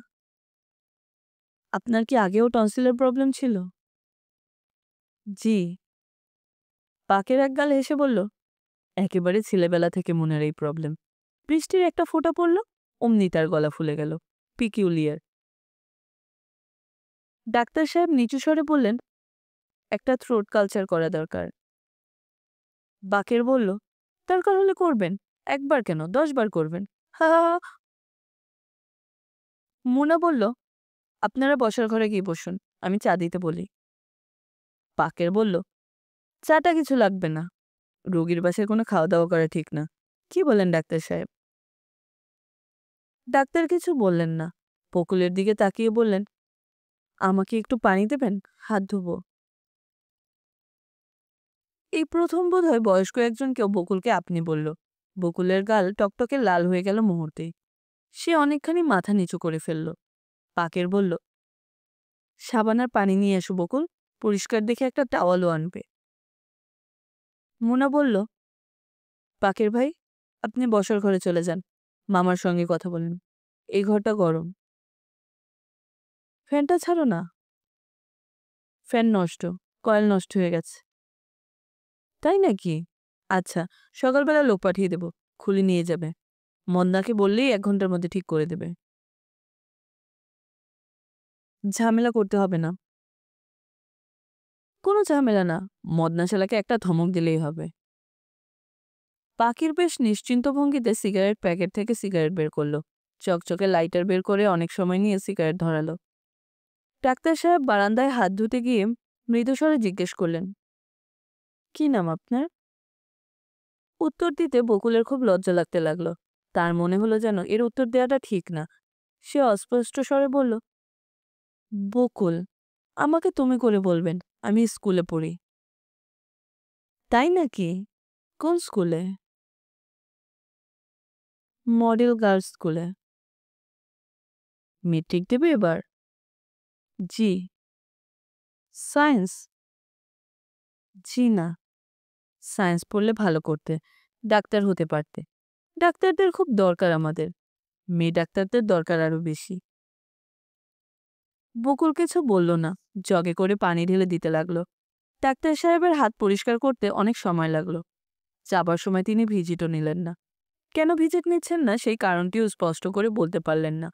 আপনার কি আগেও টনসিলের প্রবলেম ছিল? জি। বাকের এক গাল হেসে বলল, একেবারে ছেলেবেলা থেকে মনের এই প্রবলেম। বৃষ্টির একটা ফোঁটা পড়ল, অমনি তার গলা ফুলে গেল। পিকিউলিয়ার। ডাক্তার সাহেব নিচু স্বরে বললেন, একটা থ্রোট কালচার করা দরকার। বাকের বলল, দরকার হলে করবেন। একবার কেন, 10 বার করবেন। হা হা হা। মুনা বলল, আপনারা বসার ঘরে গিয়ে বসুন, আমি চা দিতে বলি। বাকের বলল, চাটা কিছু লাগবে না। রোগীর বাসায় কোনো খাওয়া দাওয়া করা ঠিক না। কি বলেন ডাক্তার সাহেব? ডাক্তার কিছু বললেন না। বকুলের দিকে তাকিয়ে বললেন, আমাকে একটু পানি দেবেন, হাত ধোবো। এই প্রথম বোধহয় বয়স্ক একজন কেউ বকুলকে আপনি বলল। বকুলের গাল টকটকে লাল হয়ে গেল মুহূর্তেই। সে অনেকখানি মাথা নিচু করে ফেলল। বাকের বলল, সাবান আর পানি নিয়ে এসো বকুল, পরিষ্কার দেখে একটা টাওয়ালও আনবে। মুনা বলল, বাকের ভাই, আপনি বসার ঘরে চলে যান, মামার সঙ্গে কথা বলেন। এই ঘরটা গরম। ফ্যানটা ছাড়ো না। ফ্যান নষ্ট, কয়েল নষ্ট হয়ে গেছে। তাই নাকি? আচ্ছা, সকালবেলা লোক পাঠিয়ে দেব, খুলে নিয়ে যাবে। মন্দাকে বললেই 1 ঘন্টার মধ্যে ঠিক করে দেবে। ঝামেলা করতে হবে না। কোনো ঝামেলা না, মদনা শালাকে একটা ধমক দিলেই হবে। পাখির বেশ নিশ্চিন্ত ভঙ্গিতে সিগারেট প্যাকেট থেকে সিগারেট বের করলো, চকচকে লাইটার বের করে অনেক সময় নিয়ে সিগারেট ধরালো। ডাক্তার সাহেব বারান্দায় হাত ধুতে গিয়ে মৃদুস্বরে জিজ্ঞেস করলেন, কি নাম আপনার? উত্তর দিতে বকুলের খুব লজ্জা লাগতে লাগলো। তার মনে হলো যেন এর উত্তর দেওয়াটা ঠিক না। সে অস্পষ্ট স্বরে বলল, বকুল। আমাকে তুমি করে বলবেন, আমি স্কুলে পড়ি। তাই নাকি? কোন স্কুলে? মডেল গার্লস স্কুলে। মেট্রিক দেবে এবার? জি। সায়েন্স? জি না। সায়েন্স পড়লে ভালো করতে, ডাক্তার হতে পারতে। ডাক্তারদের খুব দরকার আমাদের, মেয়ে ডাক্তারদের দরকার আরো বেশি। বকুল কিছু বলল না, জগে করে পানি ঢেলে দিতে লাগলো। ডাক্তার সাহেবের হাত পরিষ্কার করতে অনেক সময় লাগলো। যাবার সময় তিনি ভিজিটও নিলেন না। কেন ভিজিট নিচ্ছেন না সেই কারণটিও স্পষ্ট করে বলতে পারলেন না।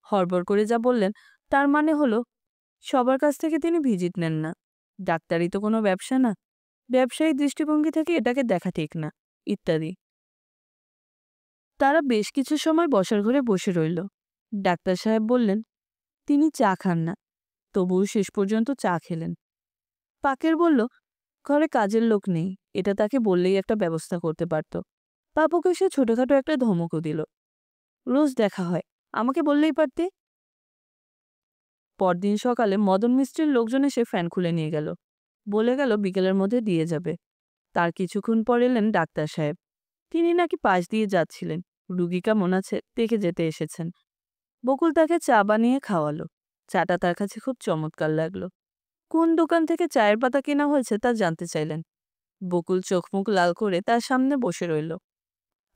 হড়বড় করে যা বললেন তার মানে হলো সবার কাছ থেকে তিনি ভিজিট নেন না। ডাক্তারি তো কোনো ব্যবসা না, ব্যবসায়ী দৃষ্টিভঙ্গি থেকে এটাকে দেখা ঠিক না, ইত্যাদি। তারা বেশ কিছু সময় বসার ঘরে বসে রইল। ডাক্তার সাহেব বললেন, তিনি চা খান না, তবুও শেষ পর্যন্ত চা খেলেন। পাকের বলল, ঘরে কাজের লোক নেই, এটা তাকে বললেই একটা ব্যবস্থা করতে পারত। বাবুকে সে ছোটখাটো একটা ধমকও দিল, রোজ দেখা হয়, আমাকে বললেই পারতে। পরদিন সকালে মদন মিস্ত্রির লোকজন এসে ফ্যান খুলে নিয়ে গেল, বলে গেল বিকেলের মধ্যে দিয়ে যাবে। তার কিছুক্ষণ পর এলেন ডাক্তার সাহেব। তিনি নাকি পাশ দিয়ে যাচ্ছিলেন, রুগী কেমন আছে দেখে যেতে এসেছেন। বকুল তাকে চা বানিয়ে খাওয়ালো। চাটা তার কাছে খুব চমৎকার লাগলো। কোন দোকান থেকে চায়ের পাতা কেনা হয়েছে তা জানতে চাইলেন। বকুল চোখ মুখ লাল করে তার সামনে বসে রইল।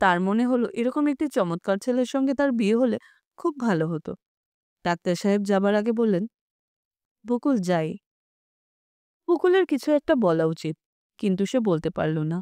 তার মনে হলো এরকম একটি চমৎকার ছেলের সঙ্গে তার বিয়ে হলে খুব ভালো হতো। ডাক্তার সাহেব যাবার আগে বললেন, বকুল যাই। বকুলের কিছু একটা বলা উচিত, কিন্তু সে বলতে পারল না।